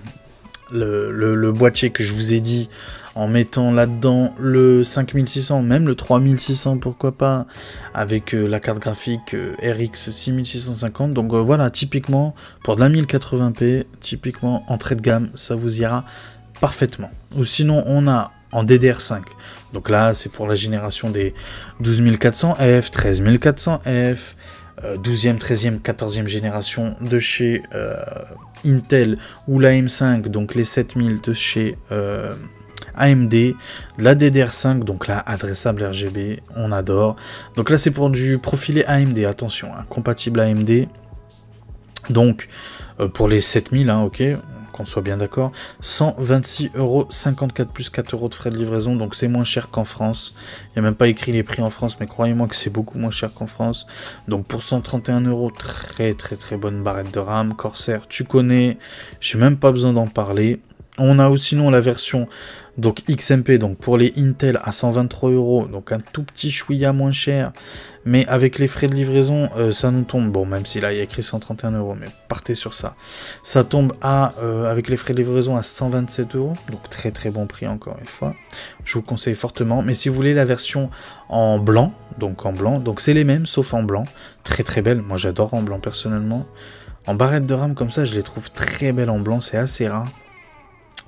boîtier que je vous ai dit, en mettant là-dedans le 5600, même le 3600, pourquoi pas, avec la carte graphique RX 6650. Donc voilà, typiquement, pour de la 1080p, typiquement entrée de gamme, ça vous ira parfaitement. Ou sinon, on a en DDR5. Donc là, c'est pour la génération des 12400F, 13400F, 12e, 13e, 14e génération de chez Intel, ou la M5, donc les 7000 de chez AMD, la DDR5, donc là, adressable RGB, on adore. Donc là, c'est pour du profilé AMD, attention, hein, compatible AMD. Donc, pour les 7000, hein, ok, qu'on soit bien d'accord, 126,54 € plus 4 € de frais de livraison, donc c'est moins cher qu'en France. Il n'y a même pas écrit les prix en France, mais croyez-moi que c'est beaucoup moins cher qu'en France. Donc pour 131 €, très bonne barrette de RAM. Corsair, tu connais, j'ai même pas besoin d'en parler. On a aussi sinon la version donc XMP, donc pour les Intel à 123 €, donc un tout petit chouïa moins cher, mais avec les frais de livraison, ça nous tombe, bon même si là il y a écrit 131 €, mais partez sur ça, ça tombe à, avec les frais de livraison à 127 €, donc très bon prix encore une fois, je vous conseille fortement. Mais si vous voulez la version en blanc, donc c'est les mêmes sauf en blanc, très belle, moi j'adore en blanc personnellement, en barrette de RAM comme ça je les trouve très belles en blanc, c'est assez rare.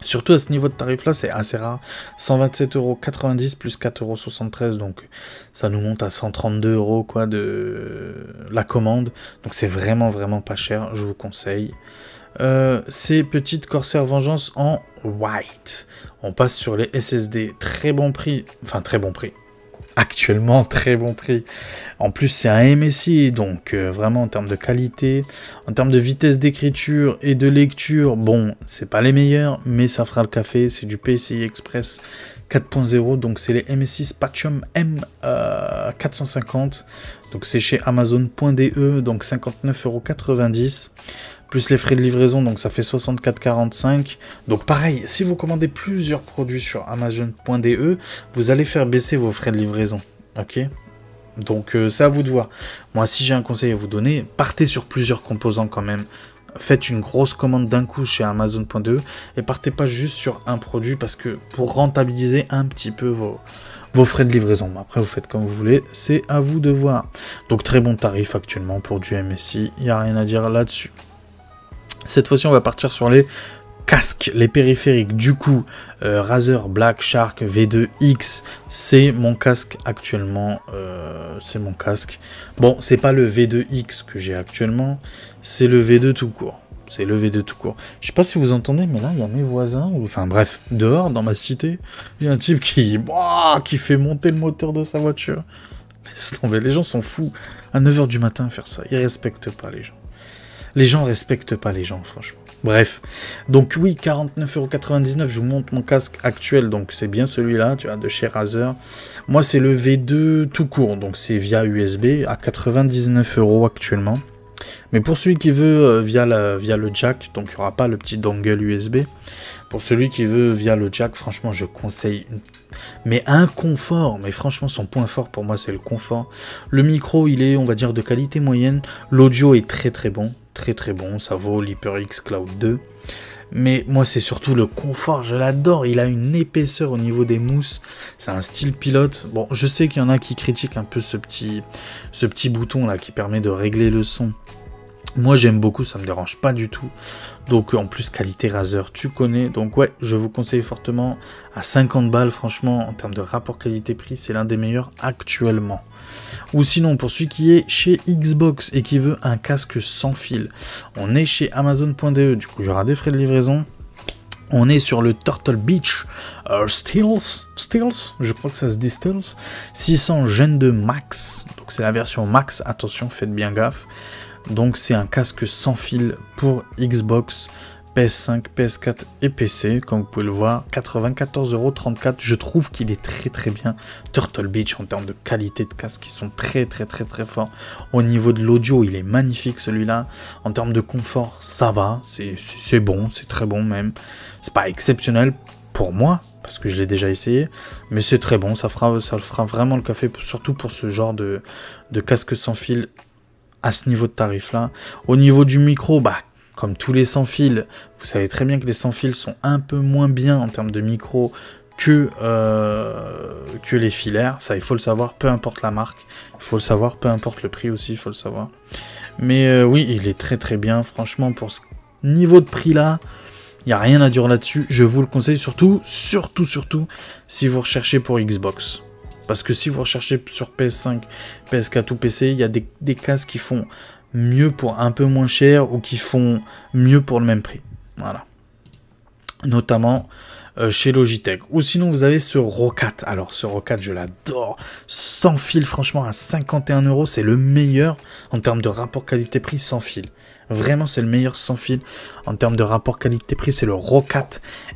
Surtout à ce niveau de tarif là, c'est assez rare. 127,90 € plus 4,73 €, donc ça nous monte à 132 € quoi de la commande. Donc c'est vraiment pas cher, je vous conseille. Ces petites Corsair Vengeance en white. On passe sur les SSD, très bon prix, enfin très bon prix. Actuellement très bon prix. En plus c'est un MSI, donc vraiment en termes de qualité, en termes de vitesse d'écriture et de lecture, bon c'est pas les meilleurs, mais ça fera le café. C'est du PCI Express 4.0, donc c'est les MSI Spatium M450, donc c'est chez Amazon.de, donc 59,90 €. Plus les frais de livraison, donc ça fait 64,45 €. Donc pareil, si vous commandez plusieurs produits sur Amazon.de, vous allez faire baisser vos frais de livraison. Ok? Donc c'est à vous de voir. Moi, si j'ai un conseil à vous donner, partez sur plusieurs composants quand même. Faites une grosse commande d'un coup chez Amazon.de et partez pas juste sur un produit, parce que pour rentabiliser un petit peu vos frais de livraison. Après, vous faites comme vous voulez, c'est à vous de voir. Donc très bon tarif actuellement pour du MSI, il n'y a rien à dire là-dessus. Cette fois-ci, on va partir sur les casques, les périphériques. Du coup, Razer Black Shark V2X, c'est mon casque actuellement. C'est mon casque. Bon, c'est pas le V2X que j'ai actuellement, c'est le V2 tout court. C'est le V2 tout court. Je sais pas si vous entendez, mais là, il y a mes voisins, enfin bref, dehors, dans ma cité, il y a un type qui fait monter le moteur de sa voiture. Laisse tomber, les gens sont fous. À 9 h du matin, faire ça, ils respectent pas les gens. Les gens respectent pas les gens, franchement. Bref, donc oui, 49,99 €, je vous montre mon casque actuel, donc c'est bien celui-là, tu vois, de chez Razer. Moi, c'est le V2 tout court, donc c'est via USB, à 99 € actuellement. Mais pour celui qui veut via le jack, donc il n'y aura pas le petit dongle USB. Pour celui qui veut via le jack, franchement, je conseille. Mais un confort, mais franchement, son point fort pour moi, c'est le confort. Le micro, il est, on va dire, de qualité moyenne. L'audio est très très bon, ça vaut l'HyperX Cloud 2. Mais moi, c'est surtout le confort, je l'adore. Il a une épaisseur au niveau des mousses. C'est un style pilote. Bon, je sais qu'il y en a qui critiquent un peu ce petit bouton là qui permet de régler le son. Moi, j'aime beaucoup, ça me dérange pas du tout. Donc, en plus, qualité Razer, tu connais. Donc, ouais, je vous conseille fortement à 50 balles. Franchement, en termes de rapport qualité-prix, c'est l'un des meilleurs actuellement. Ou sinon, pour celui qui est chez Xbox et qui veut un casque sans fil, on est chez Amazon.de. Du coup, il y aura des frais de livraison. On est sur le Turtle Beach Steels, je crois que ça se dit Steels, 600 Gen 2 Max. Donc, c'est la version Max. Attention, faites bien gaffe. Donc c'est un casque sans fil pour Xbox, PS5, PS4 et PC, comme vous pouvez le voir, 94,34 €. Je trouve qu'il est très très bien. Turtle Beach en termes de qualité de casque, ils sont très forts. Au niveau de l'audio, il est magnifique celui-là. En termes de confort, ça va, c'est bon, c'est très bon même. C'est pas exceptionnel pour moi, parce que je l'ai déjà essayé, mais c'est très bon, ça fera vraiment le café, surtout pour ce genre de casque sans fil à ce niveau de tarif là. Au niveau du micro, bah comme tous les sans fil, vous savez très bien que les sans fil sont un peu moins bien en termes de micro que les filaires. Ça, il faut le savoir, peu importe la marque, il faut le savoir, peu importe le prix aussi, il faut le savoir. Mais oui, il est très bien, franchement, pour ce niveau de prix là, il n'y a rien à dire là-dessus. Je vous le conseille surtout si vous recherchez pour Xbox. Parce que si vous recherchez sur PS5, PS4 ou PC, il y a des casques qui font mieux pour un peu moins cher ou qui font mieux pour le même prix. Voilà. Notamment chez Logitech. Ou sinon, vous avez ce Roccat. Alors, ce Roccat, je l'adore. Sans fil, franchement, à 51 €, c'est le meilleur en termes de rapport qualité-prix sans fil. Vraiment, c'est le meilleur sans fil en termes de rapport qualité-prix. C'est le Roccat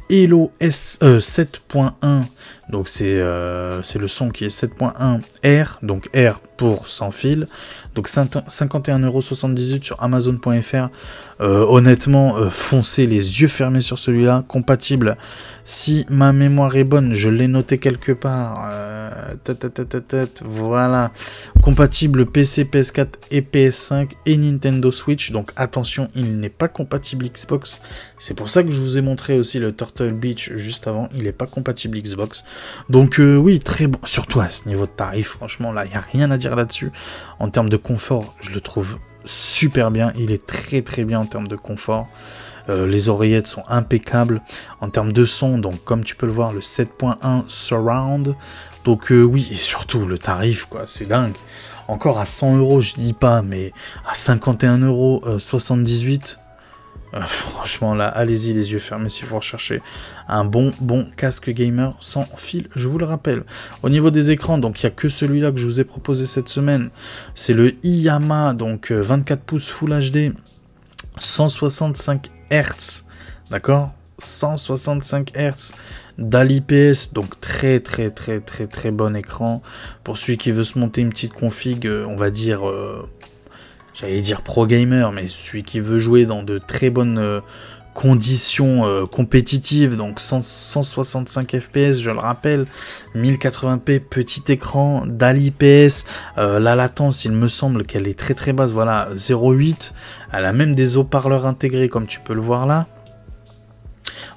Elo 7.1. Donc, c'est le son qui est 7.1 R. Donc, R pour sans fil. Donc, 51,78 € sur Amazon.fr. Honnêtement, foncez les yeux fermés sur celui-là. Compatible, si ma mémoire est bonne, je l'ai noté quelque part. Voilà. Compatible PC, PS4 et PS5 et Nintendo Switch. Donc, attention, il n'est pas compatible Xbox. C'est pour ça que je vous ai montré aussi le Turtle Beach juste avant. Il n'est pas compatible Xbox. Donc oui, très bon. Surtout à ce niveau de tarif, franchement, là, il n'y a rien à dire là-dessus. En termes de confort, je le trouve super bien. Il est très bien en termes de confort. Les oreillettes sont impeccables. En termes de son, donc comme tu peux le voir, le 7.1 Surround. Donc oui, et surtout le tarif, quoi, c'est dingue. Encore à 100 €, je dis pas, mais à 51,78 €, franchement là, allez-y les yeux fermés si vous recherchez un bon casque gamer sans fil, je vous le rappelle. Au niveau des écrans, donc il n'y a que celui-là que je vous ai proposé cette semaine. C'est le IYAMA, donc 24 pouces Full HD, 165 Hz, d'accord, 165 Hz d'IPS, donc très bon écran. Pour celui qui veut se monter une petite config, on va dire, j'allais dire pro gamer, mais celui qui veut jouer dans de très bonnes conditions compétitives, donc 165 fps, je le rappelle, 1080p, petit écran, d'IPS, la latence, il me semble qu'elle est très basse, voilà, 0,8, elle a même des haut-parleurs intégrés, comme tu peux le voir là.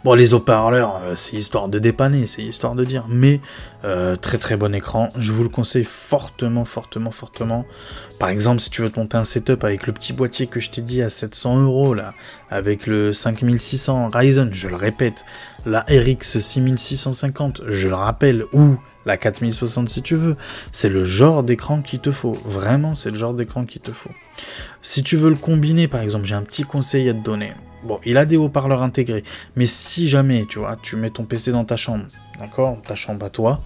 Bon, les haut-parleurs, c'est histoire de dépanner, c'est histoire de dire, mais très bon écran, je vous le conseille fortement. Par exemple, si tu veux te monter un setup avec le petit boîtier que je t'ai dit à 700 € là, avec le 5600 Ryzen, je le répète, la RX 6650, je le rappelle, ou la 4060 si tu veux, c'est le genre d'écran qu'il te faut, vraiment c'est le genre d'écran qu'il te faut. Si tu veux le combiner, par exemple, j'ai un petit conseil à te donner. Bon, il a des haut-parleurs intégrés, mais si jamais, tu vois, tu mets ton PC dans ta chambre, d'accord, ta chambre à toi,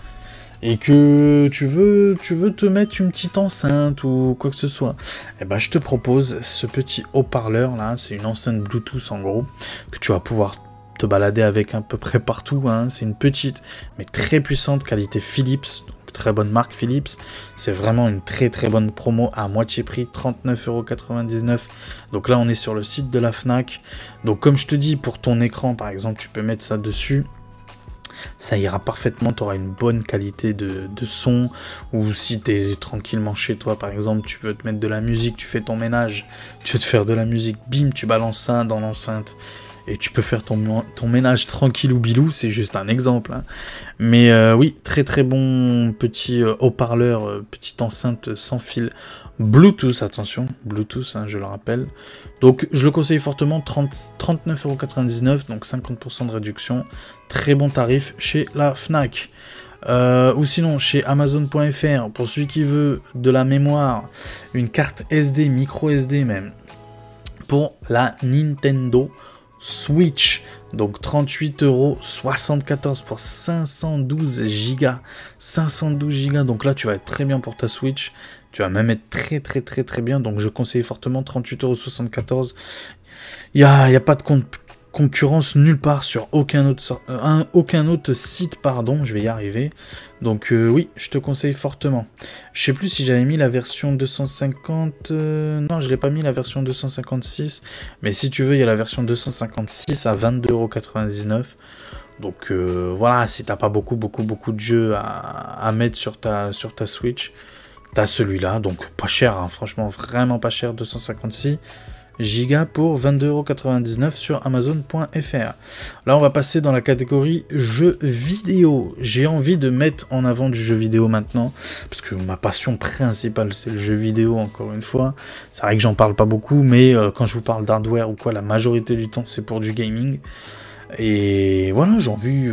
et que tu veux te mettre une petite enceinte ou quoi que ce soit, eh ben, je te propose ce petit haut-parleur là, c'est une enceinte Bluetooth en gros, que tu vas pouvoir te balader avec à peu près partout, hein. C'est une petite mais très puissante qualité Philips, donc donc très bonne marque Philips. C'est vraiment une très très bonne promo à moitié prix, 39,99 €. Donc là on est sur le site de la Fnac. Donc comme je te dis, pour ton écran par exemple, tu peux mettre ça dessus. Ça ira parfaitement, tu auras une bonne qualité de son, ou si tu es tranquillement chez toi par exemple, tu veux te mettre de la musique, tu fais ton ménage, tu veux te faire de la musique, bim, tu balances ça dans l'enceinte, et tu peux faire ton ménage tranquille ou bilou, c'est juste un exemple. Hein. Mais oui, très très bon petit haut-parleur, petite enceinte sans fil Bluetooth, attention, Bluetooth, hein, je le rappelle. Donc je le conseille fortement, 39,99 €, donc 50% de réduction. Très bon tarif chez la Fnac. Ou sinon chez Amazon.fr, pour celui qui veut de la mémoire, une carte SD, micro SD même, pour la Nintendo Switch, donc 38,74 € pour 512 Go. 512 Go, donc là tu vas être très bien pour ta Switch. Tu vas même être très bien, donc je conseille fortement 38,74 €. Il y a pas de concurrence nulle part sur aucun autre site, pardon, je vais y arriver. Donc oui, je te conseille fortement. Je sais plus si j'avais mis la version 250, non je l'ai pas mis la version 256, mais si tu veux il y a la version 256 à 22,99 €. Donc voilà, si t'as pas beaucoup de jeux à mettre sur ta Switch, t'as celui-là, donc pas cher, hein, franchement vraiment pas cher, 256 Go pour 22,99 € sur Amazon.fr. Là, on va passer dans la catégorie jeux vidéo. J'ai envie de mettre en avant du jeu vidéo maintenant, parce que ma passion principale, c'est le jeu vidéo, encore une fois. C'est vrai que j'en parle pas beaucoup, mais quand je vous parle d'hardware ou quoi, la majorité du temps, c'est pour du gaming. Et voilà, j'ai envie...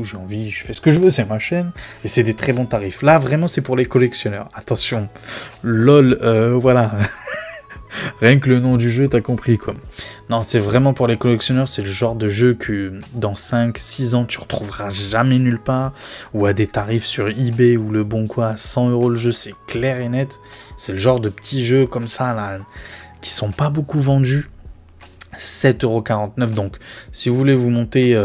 j'ai envie, je fais ce que je veux, c'est ma chaîne, et c'est des très bons tarifs. Là, vraiment, c'est pour les collectionneurs. Attention, LOL, voilà... Rien que le nom du jeu, t'as compris quoi. Non, c'est vraiment pour les collectionneurs, c'est le genre de jeu que dans 5-6 ans, tu retrouveras jamais nulle part, ou à des tarifs sur eBay ou le bon quoi, à 100 € le jeu, c'est clair et net. C'est le genre de petits jeux comme ça, là, qui sont pas beaucoup vendus. 7,49 €. Donc, si vous voulez vous monter,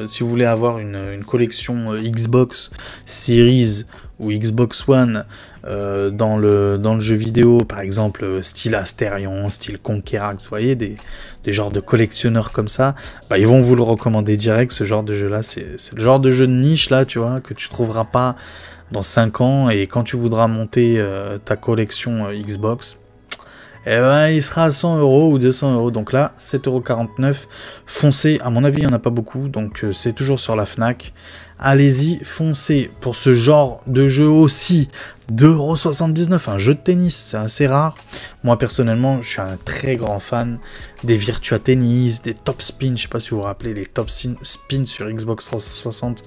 si vous voulez avoir une collection Xbox Series ou Xbox One dans le jeu vidéo, par exemple style Asterion, style Conquerax, vous voyez, des genres de collectionneurs comme ça, bah, ils vont vous le recommander direct, ce genre de jeu là, c'est le genre de jeu de niche là, tu vois, que tu trouveras pas dans 5 ans, et quand tu voudras monter ta collection Xbox, eh ben, il sera à 100 € ou 200 €. Donc là, 7,49 €. Foncez, à mon avis, il n'y en a pas beaucoup. Donc c'est toujours sur la Fnac. Allez-y, foncez. Pour ce genre de jeu aussi, 2,79 €. Un jeu de tennis, c'est assez rare. Moi, personnellement, je suis un très grand fan des Virtua Tennis, des Top Spin. Je ne sais pas si vous vous rappelez, les Top Spin sur Xbox 360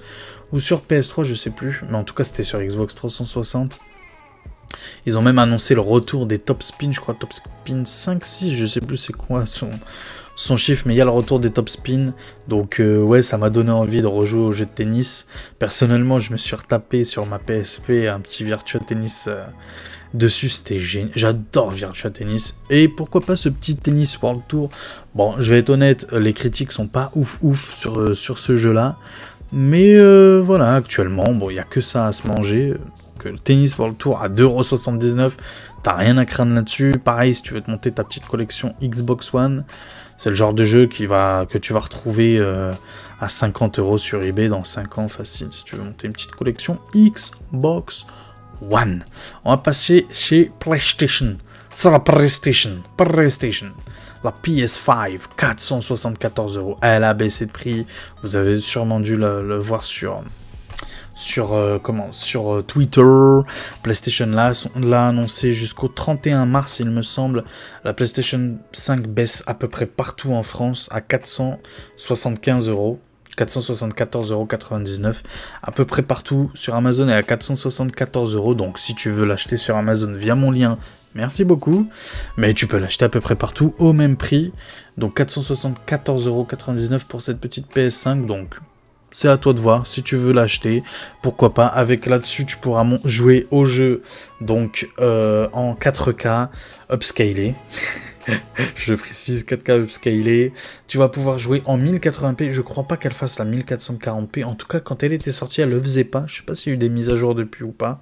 ou sur PS3, je ne sais plus. Mais en tout cas, c'était sur Xbox 360. Ils ont même annoncé le retour des Top Spin, je crois Top Spin 5, 6, je sais plus c'est quoi son chiffre, mais il y a le retour des Top Spin. Donc ouais, ça m'a donné envie de rejouer au jeu de tennis. Personnellement, je me suis retapé sur ma PSP un petit Virtua Tennis dessus, c'était génial. J'adore Virtua Tennis. Et pourquoi pas ce petit Tennis World Tour. Bon, je vais être honnête, les critiques sont pas ouf sur ce jeu-là. Mais voilà, actuellement, bon, il n'y a que ça à se manger. Le Tennis World Tour à 2,79 €, t'as rien à craindre là-dessus. Pareil, si tu veux te monter ta petite collection Xbox One, c'est le genre de jeu que tu vas retrouver à 50 € sur eBay dans 5 ans facile, si tu veux monter une petite collection Xbox One. On va passer chez PlayStation. C'est la PlayStation. La PS5, 474 €. Elle a baissé de prix. Vous avez sûrement dû le voir sur Twitter. PlayStation l'a annoncé jusqu'au 31 mars, il me semble. La PlayStation 5 baisse à peu près partout en France à 475 €. 474,99 €, à peu près partout. Sur Amazon, elle est à 474 €. Donc si tu veux l'acheter sur Amazon via mon lien, merci beaucoup. Mais tu peux l'acheter à peu près partout au même prix. Donc 474,99 € pour cette petite PS5. Donc c'est à toi de voir si tu veux l'acheter, pourquoi pas. Avec là-dessus, tu pourras jouer au jeu donc en 4K upscalé. Je précise, 4K upscalé. Tu vas pouvoir jouer en 1080p. Je crois pas qu'elle fasse la 1440p. En tout cas, quand elle était sortie, elle le faisait pas. Je sais pas s'il y a eu des mises à jour depuis ou pas.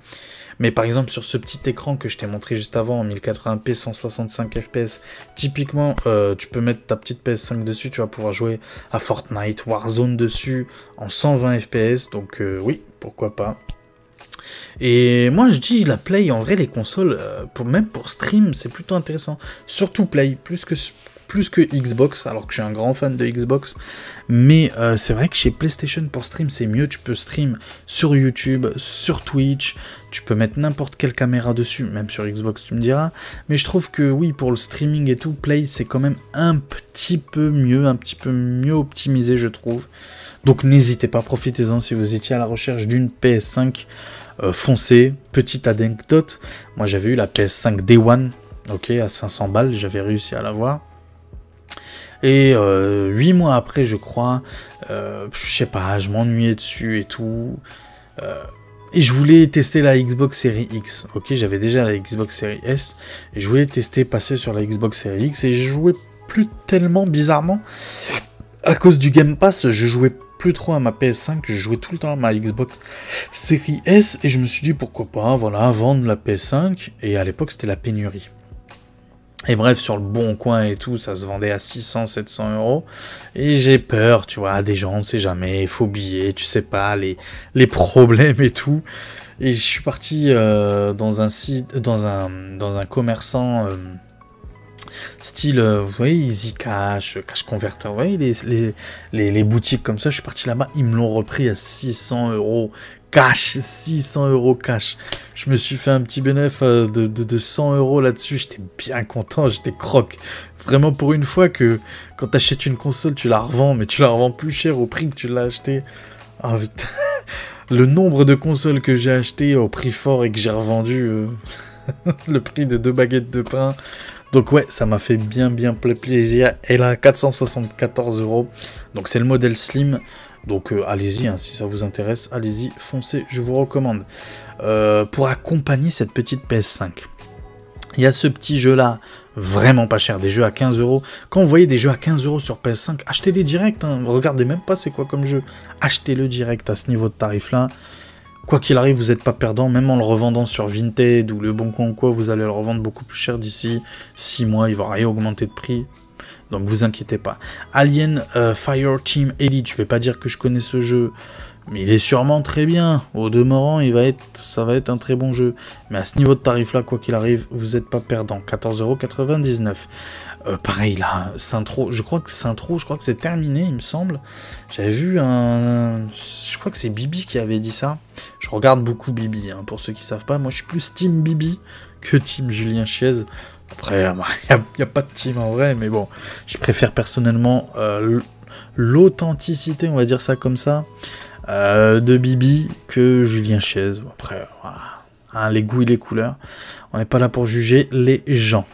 Mais par exemple, sur ce petit écran que je t'ai montré juste avant, en 1080p, 165 fps, typiquement, tu peux mettre ta petite PS5 dessus. Tu vas pouvoir jouer à Fortnite, Warzone dessus, en 120 fps. Donc oui, pourquoi pas. Et moi je dis la Play, en vrai les consoles, même pour stream, c'est plutôt intéressant. Surtout Play, plus que Xbox, alors que je suis un grand fan de Xbox. Mais c'est vrai que chez PlayStation pour stream c'est mieux, tu peux stream sur YouTube, sur Twitch, tu peux mettre n'importe quelle caméra dessus, même sur Xbox tu me diras. Mais je trouve que oui, pour le streaming et tout, Play c'est quand même un petit peu mieux optimisé je trouve. Donc n'hésitez pas, profitez-en si vous étiez à la recherche d'une PS5. Foncez. Petite anecdote, moi j'avais eu la PS5 Day One, ok, à 500 balles, j'avais réussi à l'avoir. Et 8 mois après, je crois, je sais pas, je m'ennuyais dessus et tout. Et je voulais tester la Xbox Series X, ok, j'avais déjà la Xbox Series S. Et je voulais passer sur la Xbox Series X et je jouais plus tellement bizarrement. À cause du Game Pass, je jouais plus trop à ma PS5, je jouais tout le temps à ma Xbox Series S, et je me suis dit pourquoi pas, voilà, vendre la PS5, et à l'époque c'était la pénurie. Et bref, sur le bon coin et tout, ça se vendait à 600-700 euros, et j'ai peur, tu vois, des gens, on sait jamais, faux billets, tu sais pas, les problèmes et tout, et je suis parti dans un site, dans un commerçant... style, vous voyez, Easy Cash, Cash Converter, vous voyez, les boutiques comme ça, je suis parti là-bas, ils me l'ont repris à 600 euros cash, 600 euros cash. Je me suis fait un petit bénéfice de 100 euros là-dessus, j'étais bien content, j'étais croque. Vraiment pour une fois que quand tu achètes une console, tu la revends, mais tu la revends plus cher au prix que tu l'as acheté. Oh, putain. Le nombre de consoles que j'ai acheté au prix fort et que j'ai revendu le prix de 2 baguettes de pain. Donc ouais, ça m'a fait bien plaisir. Elle a 474 euros. Donc c'est le modèle Slim. Donc allez-y, hein, si ça vous intéresse, allez-y, foncez, je vous recommande. Pour accompagner cette petite PS5, il y a ce petit jeu-là, vraiment pas cher, des jeux à 15 euros. Quand vous voyez des jeux à 15 euros sur PS5, achetez-les direct. Hein, regardez même pas c'est quoi comme jeu. Achetez-le direct à ce niveau de tarif-là. Quoi qu'il arrive, vous n'êtes pas perdant, même en le revendant sur Vinted ou Le Bon Coin ou quoi, vous allez le revendre beaucoup plus cher d'ici 6 mois, il va rien augmenter de prix, donc vous inquiétez pas. Alien Fireteam Elite, je vais pas dire que je connais ce jeu, mais il est sûrement très bien, au demeurant, ça va être un très bon jeu, mais à ce niveau de tarif là, quoi qu'il arrive, vous n'êtes pas perdant, 14,99 €. Pareil là, Saintro, je crois que c'est terminé, il me semble. J'avais vu je crois que c'est Bibi qui avait dit ça. Je regarde beaucoup Bibi, hein, pour ceux qui savent pas. Moi, je suis plus team Bibi que team Julien Chiez. Après, il n'y a pas de team en vrai, mais bon, je préfère personnellement l'authenticité, on va dire ça comme ça, de Bibi que Julien Chiez. Après, voilà, hein, les goûts et les couleurs. On n'est pas là pour juger les gens.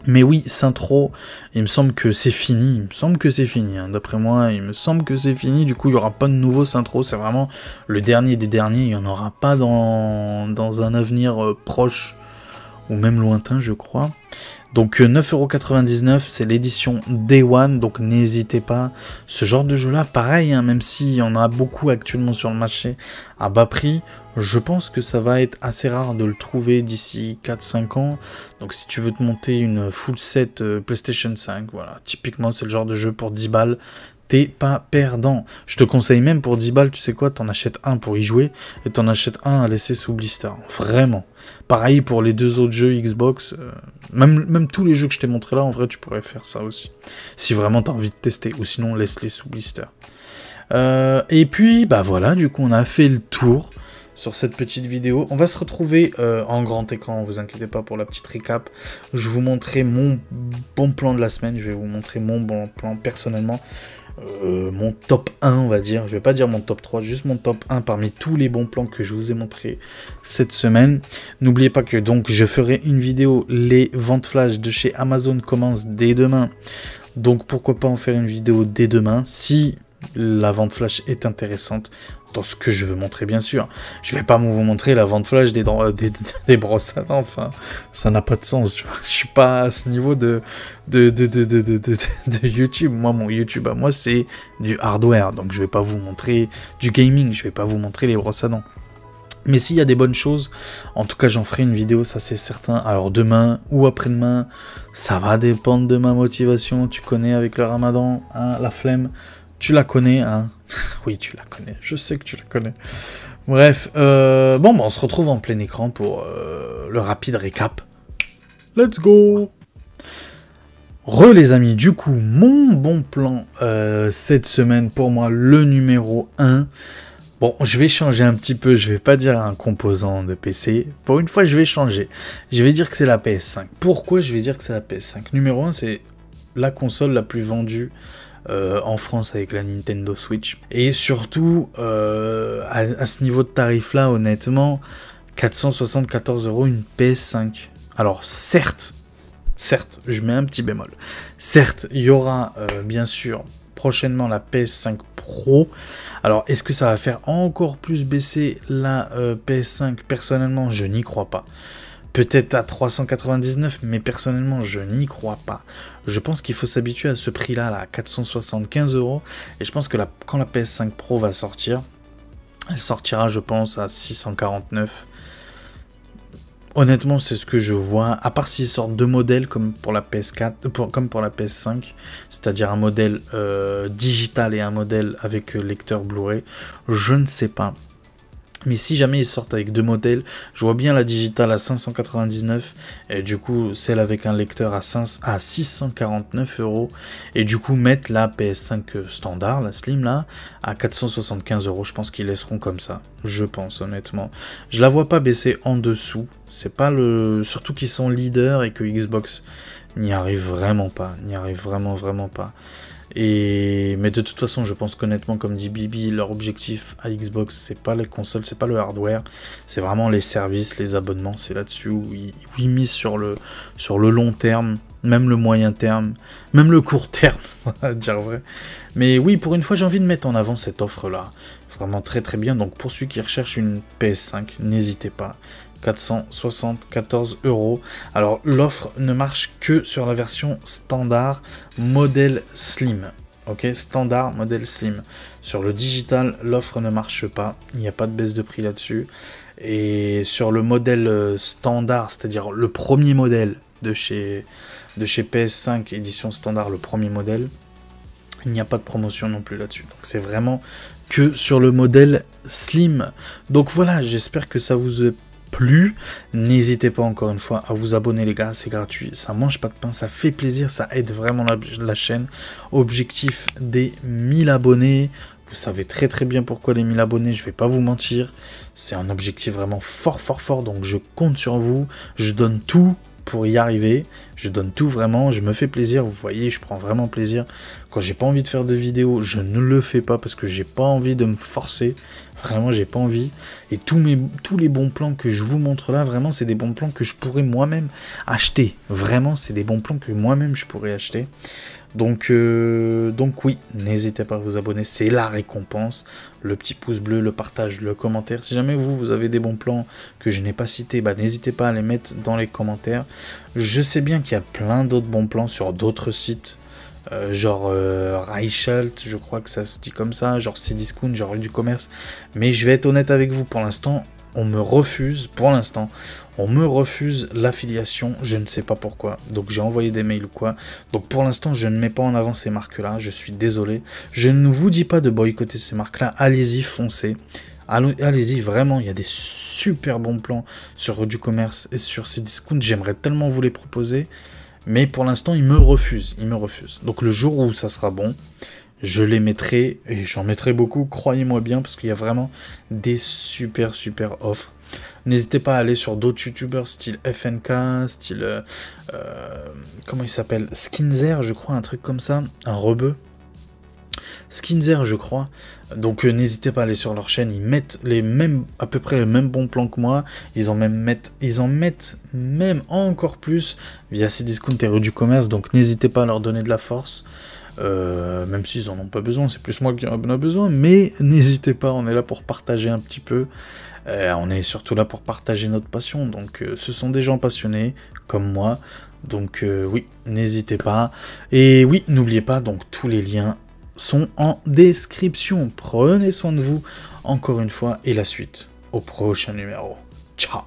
Mais oui, Saintro, il me semble que c'est fini. Hein. D'après moi, il me semble que c'est fini. Du coup, il n'y aura pas de nouveau Saintro. C'est vraiment le dernier des derniers. Il n'y en aura pas dans un avenir proche ou même lointain, je crois. Donc 9,99 €, c'est l'édition Day One, donc n'hésitez pas. Ce genre de jeu-là, pareil, hein, même s'il y en a beaucoup actuellement sur le marché à bas prix, je pense que ça va être assez rare de le trouver d'ici 4-5 ans. Donc si tu veux te monter une full set PlayStation 5, voilà, typiquement c'est le genre de jeu pour 10 balles. T'es pas perdant. Je te conseille même pour 10 balles, tu sais quoi, t'en achètes un pour y jouer et t'en achètes un à laisser sous blister. Vraiment. Pareil pour les deux autres jeux Xbox. Même tous les jeux que je t'ai montré là, en vrai, tu pourrais faire ça aussi. Si vraiment t'as envie de tester. Ou sinon, laisse-les sous blister. Et puis, bah voilà, du coup, on a fait le tour sur cette petite vidéo. On va se retrouver en grand écran, vous inquiétez pas pour la petite récap. Je vais vous montrer mon bon plan de la semaine. Je vais vous montrer mon bon plan personnellement. Mon top 1 on va dire, je vais pas dire mon top 3, juste mon top 1 parmi tous les bons plans que je vous ai montré cette semaine. N'oubliez pas que donc je ferai une vidéo, les ventes flash de chez Amazon commencent dès demain, donc pourquoi pas en faire une vidéo dès demain si la vente flash est intéressante. dans ce que je veux montrer, bien sûr. Je vais pas vous montrer la vente flash des brosses à dents, enfin, ça n'a pas de sens, tu vois. Je suis pas à ce niveau de YouTube. Moi, mon YouTube à moi, c'est du hardware, donc je vais pas vous montrer du gaming, je vais pas vous montrer les brosses à dents. Mais s'il y a des bonnes choses, en tout cas j'en ferai une vidéo, ça c'est certain. Alors demain ou après-demain, ça va dépendre de ma motivation. Tu connais avec le ramadan, hein, la flemme, tu la connais, hein. Oui, tu la connais, je sais que tu la connais. Bref, bon, bah, on se retrouve en plein écran pour le rapide récap. Let's go! Les amis, du coup, mon bon plan cette semaine, pour moi, le numéro 1. Bon, je vais changer un petit peu, je vais pas dire un composant de PC. Pour une fois, je vais changer. Je vais dire que c'est la PS5. Pourquoi je vais dire que c'est la PS5? Numéro 1, c'est la console la plus vendue en France avec la Nintendo Switch. Et surtout, à ce niveau de tarif-là, honnêtement, 474 € une PS5. Alors, certes, je mets un petit bémol. Certes, il y aura bien sûr prochainement la PS5 Pro. Alors, est-ce que ça va faire encore plus baisser la PS5? Personnellement, je n'y crois pas. Peut-être à 399, mais personnellement, je n'y crois pas. Je pense qu'il faut s'habituer à ce prix-là, à 475 €. Et je pense que quand la PS5 Pro va sortir, elle sortira, je pense, à 649. Honnêtement, c'est ce que je vois, à part s'ils sortent deux modèles comme pour la PS4, comme pour la PS5, c'est-à-dire un modèle digital et un modèle avec lecteur Blu-ray, je ne sais pas. Mais si jamais ils sortent avec deux modèles, je vois bien la digitale à 599 et du coup celle avec un lecteur à 649 €, et du coup mettre la PS5 standard, la Slim là, à 475 €. Je pense qu'ils laisseront comme ça, je pense honnêtement. Je la vois pas baisser en dessous, c'est pas le... Surtout qu'ils sont leaders et que Xbox n'y arrive vraiment pas, vraiment pas. Mais de toute façon, je pense qu'honnêtement, comme dit Bibi, leur objectif à Xbox, c'est pas les consoles, c'est pas le hardware, c'est vraiment les services, les abonnements. C'est là-dessus où ils misent sur le long terme, même le moyen terme, même le court terme, on va dire vrai. Mais oui, pour une fois, j'ai envie de mettre en avant cette offre-là. Vraiment très très bien. Donc pour ceux qui recherchent une PS5, n'hésitez pas. 474 €. Alors l'offre ne marche que sur la version standard modèle Slim. Ok, standard modèle Slim. Sur le digital, l'offre ne marche pas. Il n'y a pas de baisse de prix là-dessus. Et sur le modèle standard, c'est-à-dire le premier modèle de chez PS5 édition standard, le premier modèle, il n'y a pas de promotion non plus là-dessus. Donc c'est vraiment que sur le modèle Slim. Donc voilà, j'espère que ça vous a plu. N'hésitez pas encore une fois à vous abonner les gars, c'est gratuit, ça mange pas de pain, ça fait plaisir, ça aide vraiment la chaîne. Objectif des 1000 abonnés. Vous savez très très bien pourquoi les 1000 abonnés, je vais pas vous mentir. C'est un objectif vraiment fort, donc je compte sur vous, je donne tout pour y arriver, je donne tout vraiment, je me fais plaisir, vous voyez, je prends vraiment plaisir. Quand j'ai pas envie de faire de vidéos, je ne le fais pas parce que j'ai pas envie de me forcer, vraiment j'ai pas envie. Et tous les bons plans que je vous montre là, vraiment c'est des bons plans que je pourrais moi-même acheter, vraiment c'est des bons plans que moi-même je pourrais acheter. Donc oui, n'hésitez pas à vous abonner, c'est la récompense, le petit pouce bleu, le partage, le commentaire. Si jamais vous avez des bons plans que je n'ai pas cités, bah, n'hésitez pas à les mettre dans les commentaires. Je sais bien qu'il y a plein d'autres bons plans sur d'autres sites, genre Reichelt, je crois que ça se dit comme ça, genre Cdiscount, genre du commerce. Mais je vais être honnête avec vous, pour l'instant, on me refuse, l'affiliation, je ne sais pas pourquoi, donc j'ai envoyé des mails ou quoi, donc pour l'instant je ne mets pas en avant ces marques-là, je suis désolé, je ne vous dis pas de boycotter ces marques-là, allez-y, foncez, allez-y, vraiment, il y a des super bons plans sur du commerce et sur Cdiscount, j'aimerais tellement vous les proposer, mais pour l'instant ils me refusent, donc le jour où ça sera bon, je les mettrai, et j'en mettrai beaucoup, croyez-moi bien, parce qu'il y a vraiment des super offres. N'hésitez pas à aller sur d'autres youtubeurs, style FNK, style... comment il s'appelle? Skinzer, je crois, un truc comme ça, un rebeu. Skinzer, je crois. Donc n'hésitez pas à aller sur leur chaîne, ils mettent à peu près les mêmes bons plans que moi. Ils en mettent même encore plus via Cdiscount et Rue du Commerce, donc n'hésitez pas à leur donner de la force. même s'ils en ont pas besoin, c'est plus moi qui en ai besoin, mais n'hésitez pas, on est là pour partager un petit peu, on est surtout là pour partager notre passion, donc ce sont des gens passionnés, comme moi, donc oui, n'hésitez pas, et oui, n'oubliez pas, donc tous les liens sont en description, prenez soin de vous, encore une fois, et la suite, au prochain numéro, ciao.